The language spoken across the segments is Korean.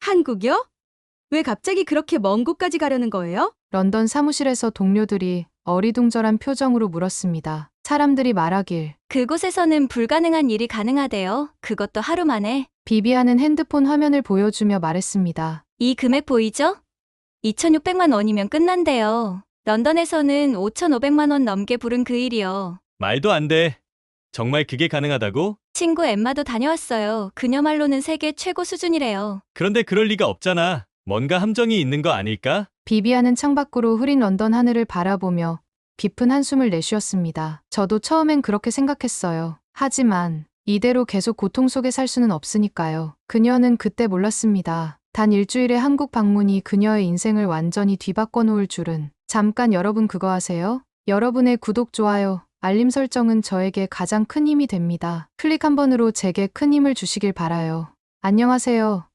한국이요? 왜 갑자기 그렇게 먼 곳까지 가려는 거예요? 런던 사무실에서 동료들이 어리둥절한 표정으로 물었습니다. 사람들이 말하길 그곳에서는 불가능한 일이 가능하대요. 그것도 하루 만에. 비비안은 핸드폰 화면을 보여주며 말했습니다. 이 금액 보이죠? 2,600만 원이면 끝난대요. 런던에서는 5,500만 원 넘게 부른 그 일이요. 말도 안 돼. 정말 그게 가능하다고? 친구 엠마도 다녀왔어요. 그녀 말로는 세계 최고 수준이래요. 그런데 그럴 리가 없잖아. 뭔가 함정이 있는 거 아닐까? 비비안은 창밖으로 흐린 런던 하늘을 바라보며 깊은 한숨을 내쉬었습니다. 저도 처음엔 그렇게 생각했어요. 하지만 이대로 계속 고통 속에 살 수는 없으니까요. 그녀는 그때 몰랐습니다. 단 일주일의 한국 방문이 그녀의 인생을 완전히 뒤바꿔 놓을 줄은. 잠깐 여러분 그거 아세요? 여러분의 구독, 좋아요, 알림 설정은 저에게 가장 큰 힘이 됩니다. 클릭 한 번으로 제게 큰 힘을 주시길 바라요. 안녕하세요.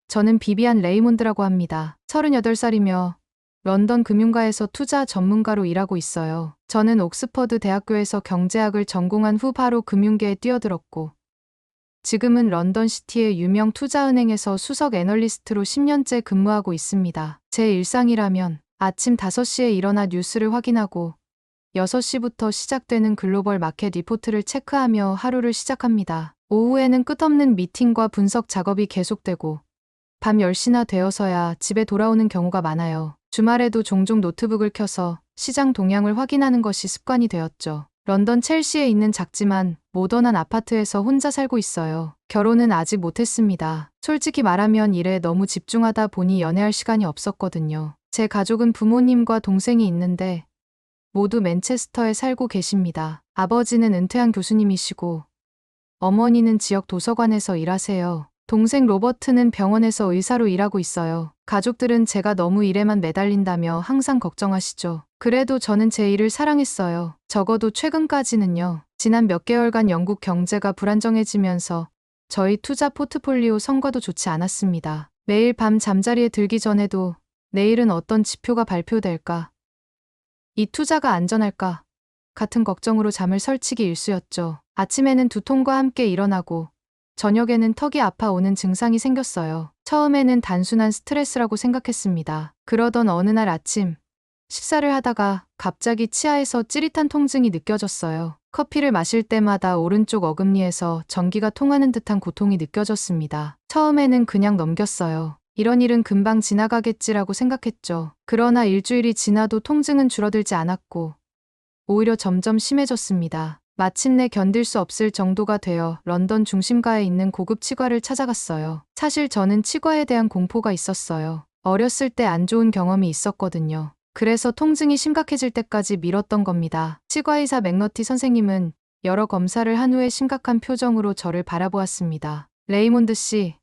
저는 비비안 레이몬드라고 합니다. 38살이며 런던 금융가에서 투자 전문가로 일하고 있어요. 저는 옥스퍼드 대학교에서 경제학을 전공한 후 바로 금융계에 뛰어들었고 지금은 런던 시티의 유명 투자은행에서 수석 애널리스트로 10년째 근무하고 있습니다. 제 일상이라면 아침 5시에 일어나 뉴스를 확인하고 6시부터 시작되는 글로벌 마켓 리포트를 체크하며 하루를 시작합니다. 오후에는 끝없는 미팅과 분석 작업이 계속되고 밤 10시나 되어서야 집에 돌아오는 경우가 많아요. 주말에도 종종 노트북을 켜서 시장 동향을 확인하는 것이 습관이 되었죠. 런던 첼시에 있는 작지만 모던한 아파트에서 혼자 살고 있어요. 결혼은 아직 못했습니다. 솔직히 말하면 일에 너무 집중하다 보니 연애할 시간이 없었거든요. 제 가족은 부모님과 동생이 있는데 모두 맨체스터에 살고 계십니다. 아버지는 은퇴한 교수님이시고 어머니는 지역 도서관에서 일하세요. 동생 로버트는 병원에서 의사로 일하고 있어요. 가족들은 제가 너무 일에만 매달린다며 항상 걱정하시죠. 그래도 저는 제 일을 사랑했어요. 적어도 최근까지는요. 지난 몇 개월간 영국 경제가 불안정해지면서 저희 투자 포트폴리오 성과도 좋지 않았습니다. 매일 밤 잠자리에 들기 전에도 내일은 어떤 지표가 발표될까? 이 투자가 안전할까? 같은 걱정으로 잠을 설치기 일쑤였죠. 아침에는 두통과 함께 일어나고 저녁에는 턱이 아파오는 증상이 생겼어요. 처음에는 단순한 스트레스라고 생각했습니다. 그러던 어느 날 아침, 식사를 하다가 갑자기 치아에서 찌릿한 통증이 느껴졌어요. 커피를 마실 때마다 오른쪽 어금니에서 전기가 통하는 듯한 고통이 느껴졌습니다. 처음에는 그냥 넘겼어요. 이런 일은 금방 지나가겠지라고 생각했죠. 그러나 일주일이 지나도 통증은 줄어들지 않았고 오히려 점점 심해졌습니다. 마침내 견딜 수 없을 정도가 되어 런던 중심가에 있는 고급 치과를 찾아갔어요. 사실 저는 치과에 대한 공포가 있었어요. 어렸을 때 안 좋은 경험이 있었거든요. 그래서 통증이 심각해질 때까지 미뤘던 겁니다. 치과의사 맥너티 선생님은 여러 검사를 한 후에 심각한 표정으로 저를 바라보았습니다. 레이몬드 씨,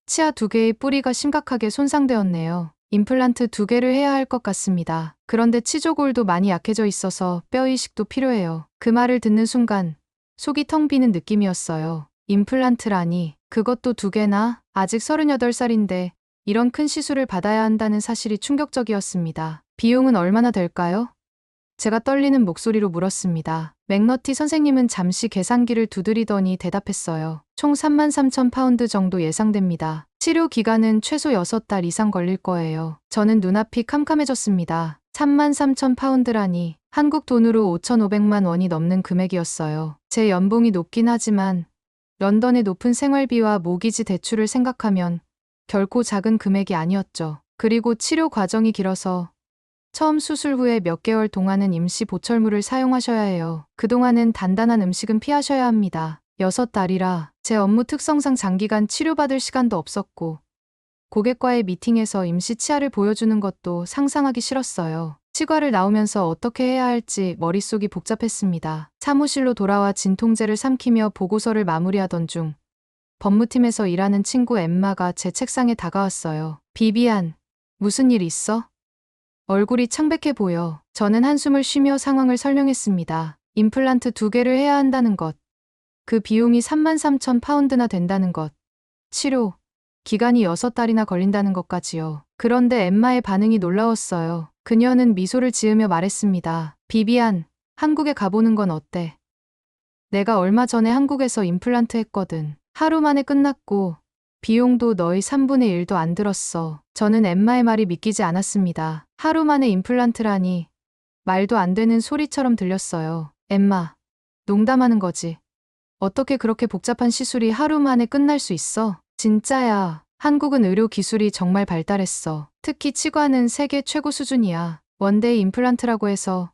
치아 2개의 뿌리가 심각하게 손상되었네요. 임플란트 2개를 해야 할 것 같습니다. 그런데 치조골도 많이 약해져 있어서 뼈 이식도 필요해요. 그 말을 듣는 순간 속이 텅 비는 느낌이었어요. 임플란트라니, 그것도 2개나? 아직 38살인데 이런 큰 시술을 받아야 한다는 사실이 충격적이었습니다. 비용은 얼마나 될까요? 제가 떨리는 목소리로 물었습니다. 맥너티 선생님은 잠시 계산기를 두드리더니 대답했어요. 총 33,000파운드 정도 예상됩니다. 치료 기간은 최소 6달 이상 걸릴 거예요. 저는 눈앞이 캄캄해졌습니다. 33,000파운드라니 한국 돈으로 5,500만 원이 넘는 금액이었어요. 제 연봉이 높긴 하지만 런던의 높은 생활비와 모기지 대출을 생각하면 결코 작은 금액이 아니었죠. 그리고 치료 과정이 길어서 처음 수술 후에 몇 개월 동안은 임시 보철물을 사용하셔야 해요. 그동안은 단단한 음식은 피하셔야 합니다. 6달이라 제 업무 특성상 장기간 치료받을 시간도 없었고 고객과의 미팅에서 임시 치아를 보여주는 것도 상상하기 싫었어요. 치과를 나오면서 어떻게 해야 할지 머릿속이 복잡했습니다. 사무실로 돌아와 진통제를 삼키며 보고서를 마무리하던 중 법무팀에서 일하는 친구 엠마가 제 책상에 다가왔어요. 비비안, 무슨 일 있어? 얼굴이 창백해 보여. 저는 한숨을 쉬며 상황을 설명했습니다. 임플란트 2개를 해야 한다는 것. 그 비용이 33,000파운드나 된다는 것. 치료 기간이 6달이나 걸린다는 것까지요. 그런데 엠마의 반응이 놀라웠어요. 그녀는 미소를 지으며 말했습니다. 비비안, 한국에 가보는 건 어때? 내가 얼마 전에 한국에서 임플란트 했거든. 하루 만에 끝났고 비용도 너희 3분의 1도 안 들었어. 저는 엠마의 말이 믿기지 않았습니다. 하루 만에 임플란트라니 말도 안 되는 소리처럼 들렸어요. 엠마, 농담하는 거지. 어떻게 그렇게 복잡한 시술이 하루 만에 끝날 수 있어? 진짜야. 한국은 의료 기술이 정말 발달했어. 특히 치과는 세계 최고 수준이야. 원데이 임플란트라고 해서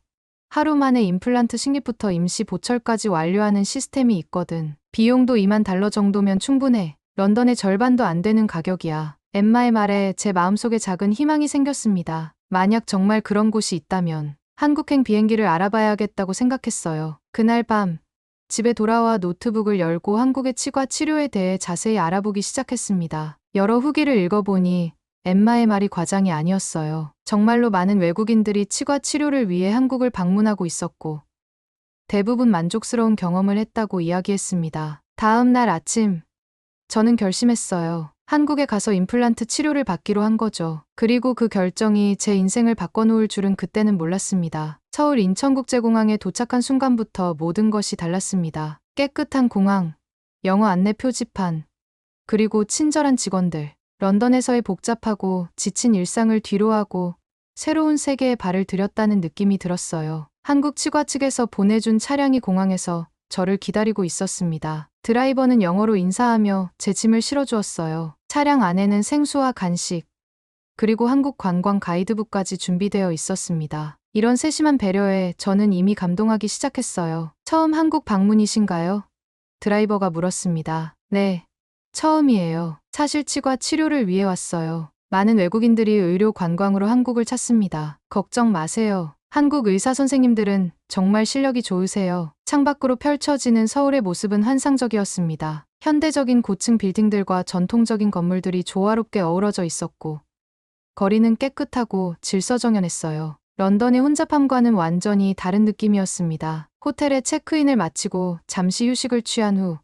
하루 만에 임플란트 식립부터 임시 보철까지 완료하는 시스템이 있거든. 비용도 $20,000 정도면 충분해. 런던의 절반도 안 되는 가격이야. 엠마의 말에 제 마음속에 작은 희망이 생겼습니다. 만약 정말 그런 곳이 있다면 한국행 비행기를 알아봐야겠다고 생각했어요. 그날 밤 집에 돌아와 노트북을 열고 한국의 치과 치료에 대해 자세히 알아보기 시작했습니다. 여러 후기를 읽어보니 엠마의 말이 과장이 아니었어요. 정말로 많은 외국인들이 치과 치료를 위해 한국을 방문하고 있었고 대부분 만족스러운 경험을 했다고 이야기했습니다. 다음 날 아침 저는 결심했어요. 한국에 가서 임플란트 치료를 받기로 한 거죠. 그리고 그 결정이 제 인생을 바꿔놓을 줄은 그때는 몰랐습니다. 서울 인천국제공항에 도착한 순간부터 모든 것이 달랐습니다. 깨끗한 공항, 영어 안내 표지판, 그리고 친절한 직원들. 런던에서의 복잡하고 지친 일상을 뒤로하고 새로운 세계에 발을 들였다는 느낌이 들었어요. 한국 치과 측에서 보내준 차량이 공항에서 저를 기다리고 있었습니다. 드라이버는 영어로 인사하며 제 짐을 실어주었어요. 차량 안에는 생수와 간식, 그리고 한국 관광 가이드북까지 준비되어 있었습니다. 이런 세심한 배려에 저는 이미 감동하기 시작했어요. 처음 한국 방문이신가요? 드라이버가 물었습니다. 네, 처음이에요. 사실 치과 치료를 위해 왔어요. 많은 외국인들이 의료 관광으로 한국을 찾습니다. 걱정 마세요. 한국 의사 선생님들은 정말 실력이 좋으세요. 창밖으로 펼쳐지는 서울의 모습은 환상적이었습니다. 현대적인 고층 빌딩들과 전통적인 건물들이 조화롭게 어우러져 있었고 거리는 깨끗하고 질서정연했어요. 런던의 혼잡함과는 완전히 다른 느낌이었습니다. 호텔에 체크인을 마치고 잠시 휴식을 취한 후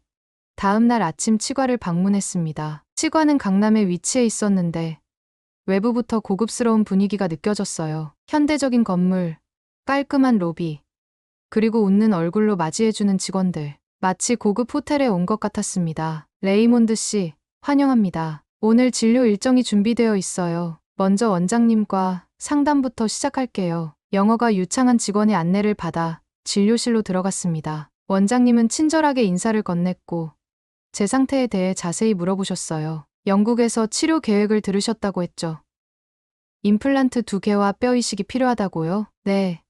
다음 날 아침 치과를 방문했습니다. 치과는 강남에 위치해 있었는데 외부부터 고급스러운 분위기가 느껴졌어요. 현대적인 건물, 깔끔한 로비, 그리고 웃는 얼굴로 맞이해주는 직원들. 마치 고급 호텔에 온 것 같았습니다. 레이몬드 씨, 환영합니다. 오늘 진료 일정이 준비되어 있어요. 먼저 원장님과 상담부터 시작할게요. 영어가 유창한 직원의 안내를 받아 진료실로 들어갔습니다. 원장님은 친절하게 인사를 건넸고 제 상태에 대해 자세히 물어보셨어요. 영국에서 치료 계획을 들으셨다고 했죠. 임플란트 2개와 뼈 이식이 필요하다고요? 네.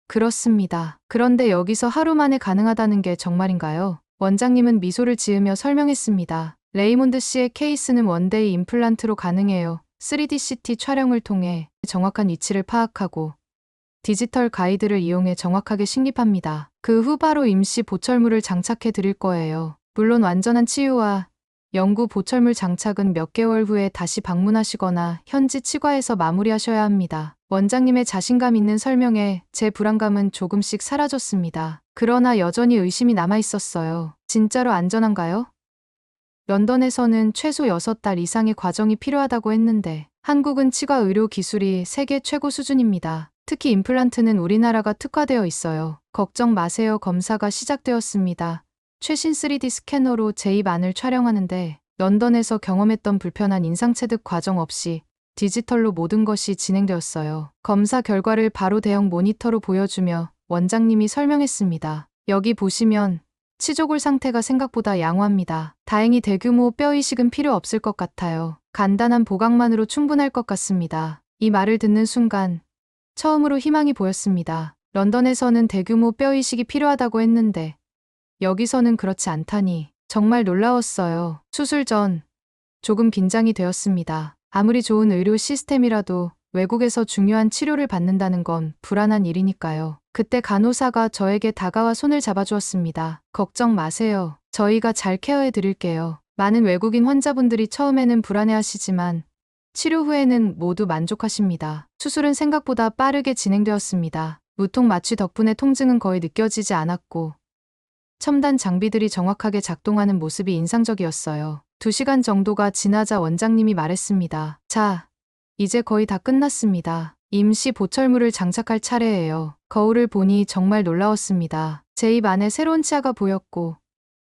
그렇습니다. 그런데 여기서 하루 만에 가능하다는 게 정말인가요? 원장님은 미소를 지으며 설명했습니다. 레이몬드 씨의 케이스는 원데이 임플란트로 가능해요. 3D CT 촬영을 통해 정확한 위치를 파악하고 디지털 가이드를 이용해 정확하게 식립합니다. 그 후 바로 임시 보철물을 장착해 드릴 거예요. 물론 완전한 치유와 영구 보철물 장착은 몇 개월 후에 다시 방문하시거나 현지 치과에서 마무리하셔야 합니다. 원장님의 자신감 있는 설명에 제 불안감은 조금씩 사라졌습니다. 그러나 여전히 의심이 남아 있었어요. 진짜로 안전한가요? 런던에서는 최소 6달 이상의 과정이 필요하다고 했는데 한국은 치과 의료 기술이 세계 최고 수준입니다. 특히 임플란트는 우리나라가 특화되어 있어요. 걱정 마세요. 검사가 시작되었습니다. 최신 3D 스캐너로 제 입 안을 촬영하는데 런던에서 경험했던 불편한 인상체득 과정 없이 디지털로 모든 것이 진행되었어요. 검사 결과를 바로 대형 모니터로 보여주며 원장님이 설명했습니다. 여기 보시면 치조골 상태가 생각보다 양호합니다. 다행히 대규모 뼈 이식은 필요 없을 것 같아요. 간단한 보강만으로 충분할 것 같습니다. 이 말을 듣는 순간 처음으로 희망이 보였습니다. 런던에서는 대규모 뼈 이식이 필요하다고 했는데 여기서는 그렇지 않다니 정말 놀라웠어요. 수술 전 조금 긴장이 되었습니다. 아무리 좋은 의료 시스템이라도 외국에서 중요한 치료를 받는다는 건 불안한 일이니까요. 그때 간호사가 저에게 다가와 손을 잡아주었습니다. 걱정 마세요. 저희가 잘 케어해 드릴게요. 많은 외국인 환자분들이 처음에는 불안해하시지만 치료 후에는 모두 만족하십니다. 수술은 생각보다 빠르게 진행되었습니다. 무통 마취 덕분에 통증은 거의 느껴지지 않았고 첨단 장비들이 정확하게 작동하는 모습이 인상적이었어요. 2시간 정도가 지나자 원장님이 말했습니다. 자, 이제 거의 다 끝났습니다. 임시 보철물을 장착할 차례예요. 거울을 보니 정말 놀라웠습니다. 제 입 안에 새로운 치아가 보였고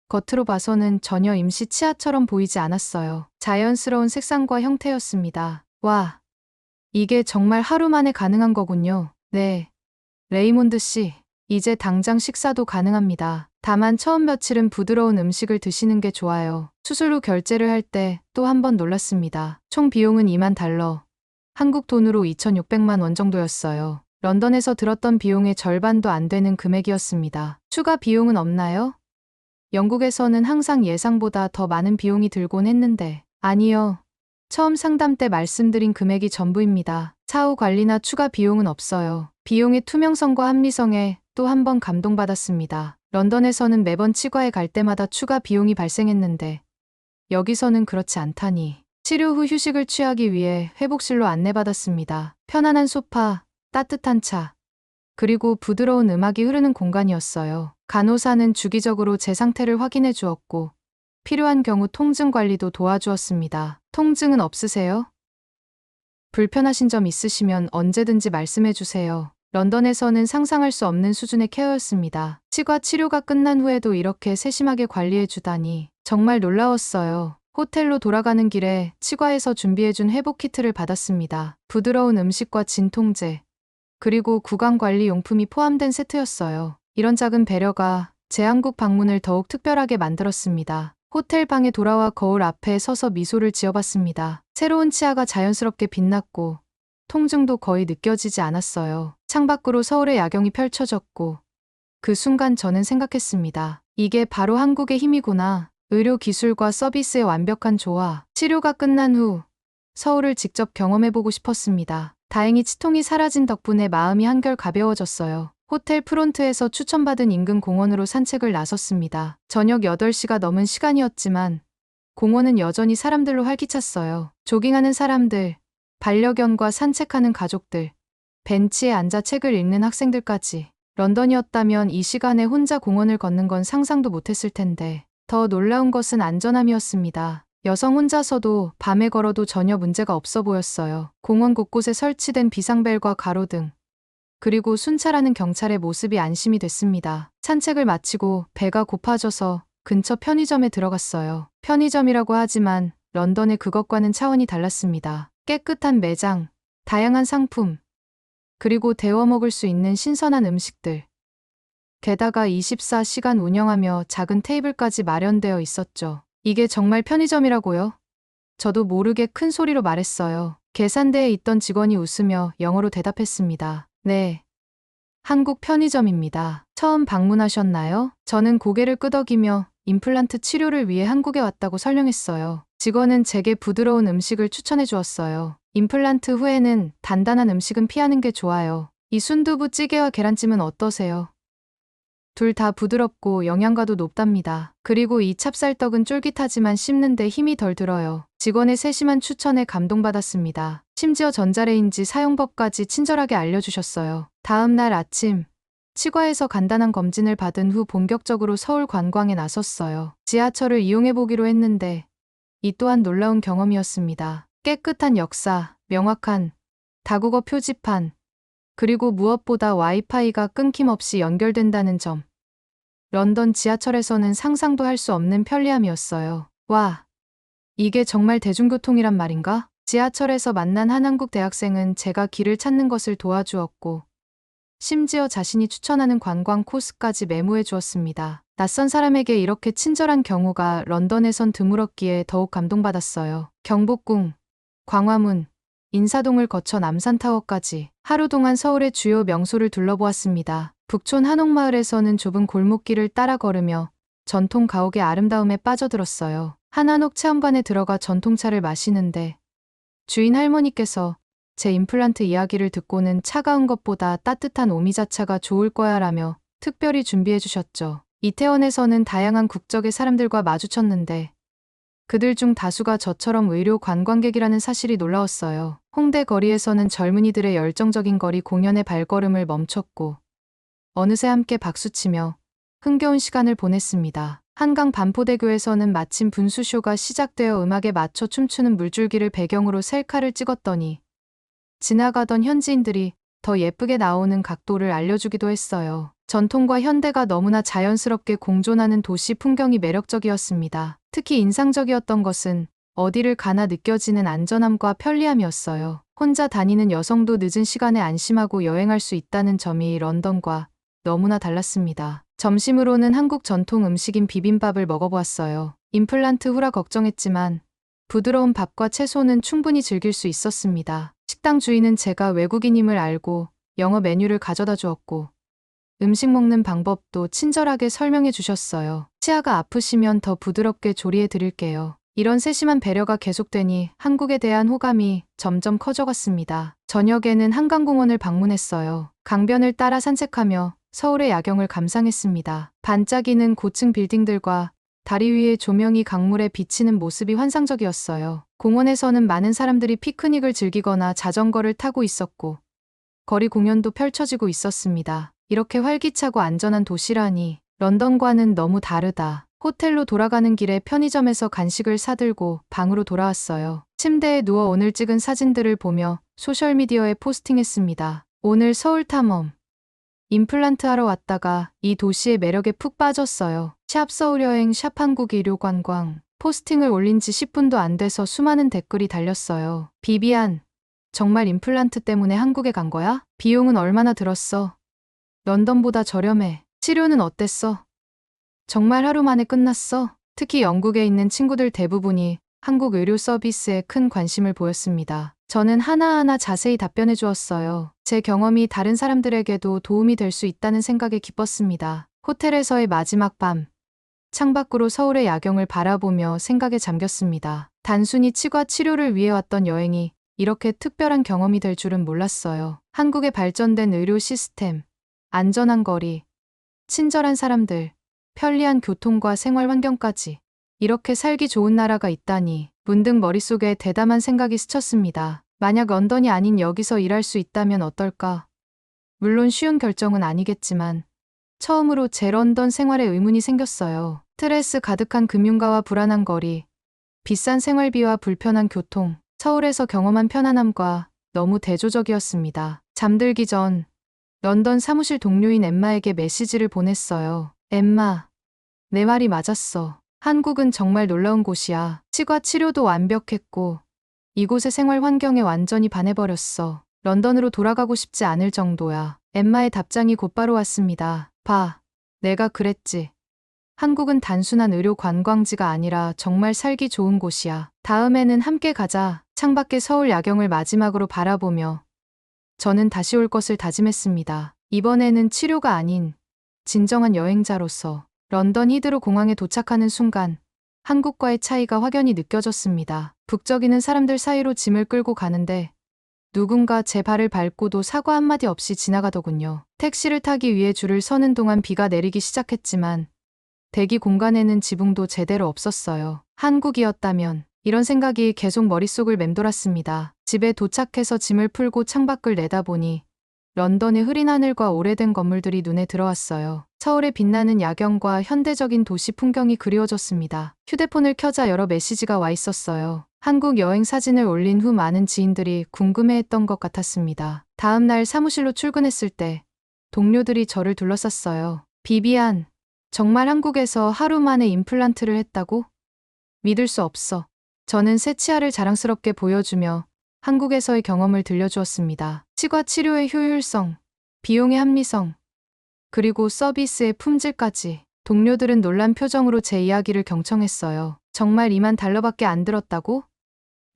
겉으로 봐서는 전혀 임시 치아처럼 보이지 않았어요. 자연스러운 색상과 형태였습니다. 와, 이게 정말 하루 만에 가능한 거군요. 네. 레이몬드 씨, 이제 당장 식사도 가능합니다. 다만 처음 며칠은 부드러운 음식을 드시는 게 좋아요. 수술 후 결제를 할 때 또 한 번 놀랐습니다. 총 비용은 2만 달러. 한국 돈으로 2,600만 원 정도였어요. 런던에서 들었던 비용의 절반도 안 되는 금액이었습니다. 추가 비용은 없나요? 영국에서는 항상 예상보다 더 많은 비용이 들곤 했는데, 아니요. 처음 상담 때 말씀드린 금액이 전부입니다. 차후 관리나 추가 비용은 없어요. 비용의 투명성과 합리성에 또 한 번 감동받았습니다. 런던에서는 매번 치과에 갈 때마다 추가 비용이 발생했는데, 여기서는 그렇지 않다니. 치료 후 휴식을 취하기 위해 회복실로 안내받았습니다. 편안한 소파, 따뜻한 차, 그리고 부드러운 음악이 흐르는 공간이었어요. 간호사는 주기적으로 제 상태를 확인해 주었고, 필요한 경우 통증 관리도 도와주었습니다. 통증은 없으세요? 불편하신 점 있으시면 언제든지 말씀해 주세요. 런던에서는 상상할 수 없는 수준의 케어였습니다. 치과 치료가 끝난 후에도 이렇게 세심하게 관리해 주다니 정말 놀라웠어요. 호텔로 돌아가는 길에 치과에서 준비해준 회복 키트를 받았습니다. 부드러운 음식과 진통제, 그리고 구강관리 용품이 포함된 세트였어요. 이런 작은 배려가 제 한국 방문을 더욱 특별하게 만들었습니다. 호텔 방에 돌아와 거울 앞에 서서 미소를 지어봤습니다. 새로운 치아가 자연스럽게 빛났고 통증도 거의 느껴지지 않았어요. 창밖으로 서울의 야경이 펼쳐졌고 그 순간 저는 생각했습니다. 이게 바로 한국의 힘이구나. 의료 기술과 서비스의 완벽한 조화. 치료가 끝난 후 서울을 직접 경험해보고 싶었습니다. 다행히 치통이 사라진 덕분에 마음이 한결 가벼워졌어요. 호텔 프론트에서 추천받은 인근 공원으로 산책을 나섰습니다. 저녁 8시가 넘은 시간이었지만 공원은 여전히 사람들로 활기찼어요. 조깅하는 사람들, 반려견과 산책하는 가족들, 벤치에 앉아 책을 읽는 학생들까지. 런던이었다면 이 시간에 혼자 공원을 걷는 건 상상도 못했을 텐데, 더 놀라운 것은 안전함이었습니다. 여성 혼자서도 밤에 걸어도 전혀 문제가 없어 보였어요. 공원 곳곳에 설치된 비상벨과 가로등, 그리고 순찰하는 경찰의 모습이 안심이 됐습니다. 산책을 마치고 배가 고파져서 근처 편의점에 들어갔어요. 편의점이라고 하지만 런던의 그것과는 차원이 달랐습니다. 깨끗한 매장, 다양한 상품, 그리고 데워 먹을 수 있는 신선한 음식들. 게다가 24시간 운영하며 작은 테이블까지 마련되어 있었죠. 이게 정말 편의점이라고요? 저도 모르게 큰 소리로 말했어요. 계산대에 있던 직원이 웃으며 영어로 대답했습니다. 네. 한국 편의점입니다. 처음 방문하셨나요? 저는 고개를 끄덕이며 임플란트 치료를 위해 한국에 왔다고 설명했어요. 직원은 제게 부드러운 음식을 추천해 주었어요. 임플란트 후에는 단단한 음식은 피하는 게 좋아요. 이 순두부 찌개와 계란찜은 어떠세요? 둘 다 부드럽고 영양가도 높답니다. 그리고 이 찹쌀떡은 쫄깃하지만 씹는데 힘이 덜 들어요. 직원의 세심한 추천에 감동받았습니다. 심지어 전자레인지 사용법까지 친절하게 알려주셨어요. 다음 날 아침, 치과에서 간단한 검진을 받은 후 본격적으로 서울 관광에 나섰어요. 지하철을 이용해 보기로 했는데 이 또한 놀라운 경험이었습니다. 깨끗한 역사, 명확한 다국어 표지판, 그리고 무엇보다 와이파이가 끊김없이 연결된다는 점. 런던 지하철에서는 상상도 할 수 없는 편리함이었어요. 와, 이게 정말 대중교통이란 말인가? 지하철에서 만난 한 한국 대학생은 제가 길을 찾는 것을 도와주었고, 심지어 자신이 추천하는 관광 코스까지 메모해 주었습니다. 낯선 사람에게 이렇게 친절한 경우가 런던에선 드물었기에 더욱 감동받았어요. 경복궁, 광화문, 인사동을 거쳐 남산타워까지 하루 동안 서울의 주요 명소를 둘러보았습니다. 북촌 한옥마을에서는 좁은 골목길을 따라 걸으며 전통 가옥의 아름다움에 빠져들었어요. 한 한옥 체험관에 들어가 전통차를 마시는데 주인 할머니께서 제 임플란트 이야기를 듣고는 차가운 것보다 따뜻한 오미자차가 좋을 거야 라며 특별히 준비해 주셨죠. 이태원에서는 다양한 국적의 사람들과 마주쳤는데 그들 중 다수가 저처럼 의료 관광객이라는 사실이 놀라웠어요. 홍대 거리에서는 젊은이들의 열정적인 거리 공연의 발걸음을 멈췄고 어느새 함께 박수치며 흥겨운 시간을 보냈습니다. 한강 반포대교에서는 마침 분수쇼가 시작되어 음악에 맞춰 춤추는 물줄기를 배경으로 셀카를 찍었더니 지나가던 현지인들이 더 예쁘게 나오는 각도를 알려주기도 했어요. 전통과 현대가 너무나 자연스럽게 공존하는 도시 풍경이 매력적이었습니다. 특히 인상적이었던 것은 어디를 가나 느껴지는 안전함과 편리함이었어요. 혼자 다니는 여성도 늦은 시간에 안심하고 여행할 수 있다는 점이 런던과 너무나 달랐습니다. 점심으로는 한국 전통 음식인 비빔밥을 먹어보았어요. 임플란트 후라 걱정했지만 부드러운 밥과 채소는 충분히 즐길 수 있었습니다. 식당 주인은 제가 외국인임을 알고 영어 메뉴를 가져다 주었고 음식 먹는 방법도 친절하게 설명해 주셨어요. 치아가 아프시면 더 부드럽게 조리해 드릴게요. 이런 세심한 배려가 계속되니 한국에 대한 호감이 점점 커져갔습니다. 저녁에는 한강공원을 방문했어요. 강변을 따라 산책하며 서울의 야경을 감상했습니다. 반짝이는 고층 빌딩들과 다리 위에 조명이 강물에 비치는 모습이 환상적이었어요. 공원에서는 많은 사람들이 피크닉을 즐기거나 자전거를 타고 있었고 거리 공연도 펼쳐지고 있었습니다. 이렇게 활기차고 안전한 도시라니 런던과는 너무 다르다. 호텔로 돌아가는 길에 편의점에서 간식을 사들고 방으로 돌아왔어요. 침대에 누워 오늘 찍은 사진들을 보며 소셜미디어에 포스팅했습니다. 오늘 서울 탐험. 임플란트 하러 왔다가 이 도시의 매력에 푹 빠졌어요. 샵 서울여행 샵 한국 의료관광. 포스팅을 올린 지 10분도 안 돼서 수많은 댓글이 달렸어요. 비비안, 정말 임플란트 때문에 한국에 간 거야? 비용은 얼마나 들었어? 런던보다 저렴해. 치료는 어땠어? 정말 하루 만에 끝났어? 특히 영국에 있는 친구들 대부분이 한국 의료 서비스에 큰 관심을 보였습니다. 저는 하나하나 자세히 답변해 주었어요. 제 경험이 다른 사람들에게도 도움이 될 수 있다는 생각에 기뻤습니다. 호텔에서의 마지막 밤. 창밖으로 서울의 야경을 바라보며 생각에 잠겼습니다. 단순히 치과 치료를 위해 왔던 여행이 이렇게 특별한 경험이 될 줄은 몰랐어요. 한국의 발전된 의료 시스템, 안전한 거리, 친절한 사람들, 편리한 교통과 생활 환경까지 이렇게 살기 좋은 나라가 있다니 문득 머릿속에 대담한 생각이 스쳤습니다. 만약 런던이 아닌 여기서 일할 수 있다면 어떨까? 물론 쉬운 결정은 아니겠지만 처음으로 제 런던 생활에 의문이 생겼어요. 스트레스 가득한 금융가와 불안한 거리, 비싼 생활비와 불편한 교통, 서울에서 경험한 편안함과 너무 대조적이었습니다. 잠들기 전 런던 사무실 동료인 엠마에게 메시지를 보냈어요. 엠마, 내 말이 맞았어. 한국은 정말 놀라운 곳이야. 치과 치료도 완벽했고 이곳의 생활 환경에 완전히 반해버렸어. 런던으로 돌아가고 싶지 않을 정도야. 엠마의 답장이 곧바로 왔습니다. 봐, 내가 그랬지. 한국은 단순한 의료 관광지가 아니라 정말 살기 좋은 곳이야. 다음에는 함께 가자. 창밖의 서울 야경을 마지막으로 바라보며 저는 다시 올 것을 다짐했습니다. 이번에는 치료가 아닌 진정한 여행자로서. 런던 히드로 공항에 도착하는 순간 한국과의 차이가 확연히 느껴졌습니다. 북적이는 사람들 사이로 짐을 끌고 가는데 누군가 제 발을 밟고도 사과 한마디 없이 지나가더군요. 택시를 타기 위해 줄을 서는 동안 비가 내리기 시작했지만 대기 공간에는 지붕도 제대로 없었어요. 한국이었다면 이런 생각이 계속 머릿속을 맴돌았습니다. 집에 도착해서 짐을 풀고 창밖을 내다보니 런던의 흐린 하늘과 오래된 건물들이 눈에 들어왔어요. 서울의 빛나는 야경과 현대적인 도시 풍경이 그리워졌습니다. 휴대폰을 켜자 여러 메시지가 와 있었어요. 한국 여행 사진을 올린 후 많은 지인들이 궁금해했던 것 같았습니다. 다음 날 사무실로 출근했을 때 동료들이 저를 둘러쌌어요. 비비안, 정말 한국에서 하루 만에 임플란트를 했다고? 믿을 수 없어. 저는 새 치아를 자랑스럽게 보여주며 한국에서의 경험을 들려주었습니다. 치과 치료의 효율성, 비용의 합리성, 그리고 서비스의 품질까지. 동료들은 놀란 표정으로 제 이야기를 경청했어요. 정말 $20,000밖에 안 들었다고?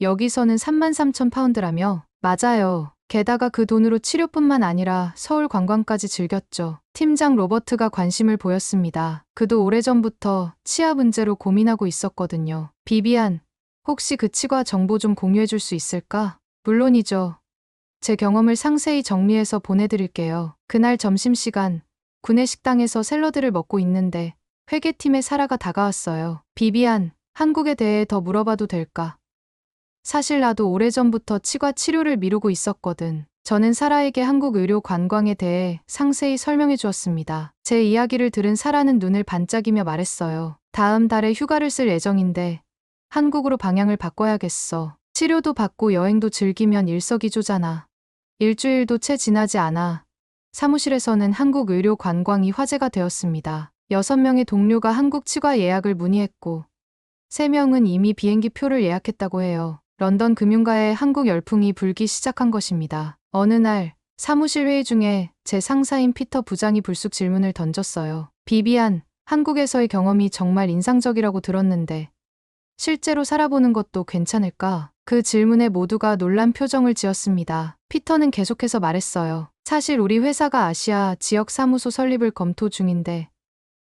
여기서는 33,000파운드라며? 맞아요. 게다가 그 돈으로 치료뿐만 아니라 서울 관광까지 즐겼죠. 팀장 로버트가 관심을 보였습니다. 그도 오래전부터 치아 문제로 고민하고 있었거든요. 비비안, 혹시 그 치과 정보 좀 공유해 줄 수 있을까? 물론이죠. 제 경험을 상세히 정리해서 보내드릴게요. 그날 점심시간, 구내 식당에서 샐러드를 먹고 있는데 회계팀의 사라가 다가왔어요. 비비안, 한국에 대해 더 물어봐도 될까? 사실 나도 오래전부터 치과 치료를 미루고 있었거든. 저는 사라에게 한국 의료 관광에 대해 상세히 설명해 주었습니다. 제 이야기를 들은 사라는 눈을 반짝이며 말했어요. 다음 달에 휴가를 쓸 예정인데 한국으로 방향을 바꿔야겠어. 치료도 받고 여행도 즐기면 일석이조잖아. 일주일도 채 지나지 않아 사무실에서는 한국 의료 관광이 화제가 되었습니다. 6명의 동료가 한국 치과 예약을 문의했고 3명은 이미 비행기 표를 예약했다고 해요. 런던 금융가에 한국 열풍이 불기 시작한 것입니다. 어느 날 사무실 회의 중에 제 상사인 피터 부장이 불쑥 질문을 던졌어요. 비비안, 한국에서의 경험이 정말 인상적이라고 들었는데 실제로 살아보는 것도 괜찮을까? 그 질문에 모두가 놀란 표정을 지었습니다. 피터는 계속해서 말했어요. 사실 우리 회사가 아시아 지역 사무소 설립을 검토 중인데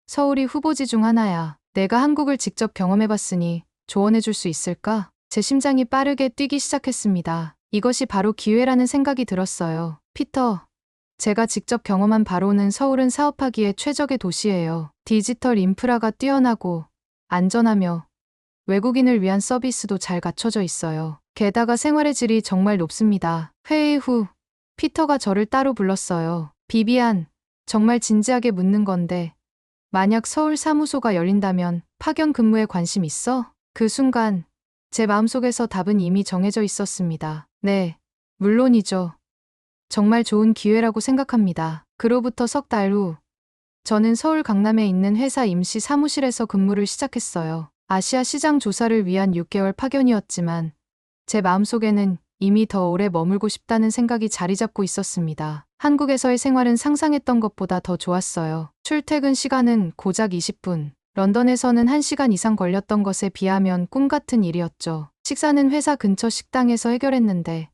서울이 후보지 중 하나야. 내가 한국을 직접 경험해봤으니 조언해줄 수 있을까? 제 심장이 빠르게 뛰기 시작했습니다. 이것이 바로 기회라는 생각이 들었어요. 피터, 제가 직접 경험한 바로는 서울은 사업하기에 최적의 도시예요. 디지털 인프라가 뛰어나고 안전하며 외국인을 위한 서비스도 잘 갖춰져 있어요. 게다가 생활의 질이 정말 높습니다. 회의 후 피터가 저를 따로 불렀어요. 비비안, 정말 진지하게 묻는 건데 만약 서울 사무소가 열린다면 파견 근무에 관심 있어? 그 순간 제 마음속에서 답은 이미 정해져 있었습니다. 네, 물론이죠. 정말 좋은 기회라고 생각합니다. 그로부터 석 달 후 저는 서울 강남에 있는 회사 임시 사무실에서 근무를 시작했어요. 아시아 시장 조사를 위한 6개월 파견이었지만 제 마음속에는 이미 더 오래 머물고 싶다는 생각이 자리 잡고 있었습니다. 한국에서의 생활은 상상했던 것보다 더 좋았어요. 출퇴근 시간은 고작 20분. 런던에서는 1시간 이상 걸렸던 것에 비하면 꿈 같은 일이었죠. 식사는 회사 근처 식당에서 해결했는데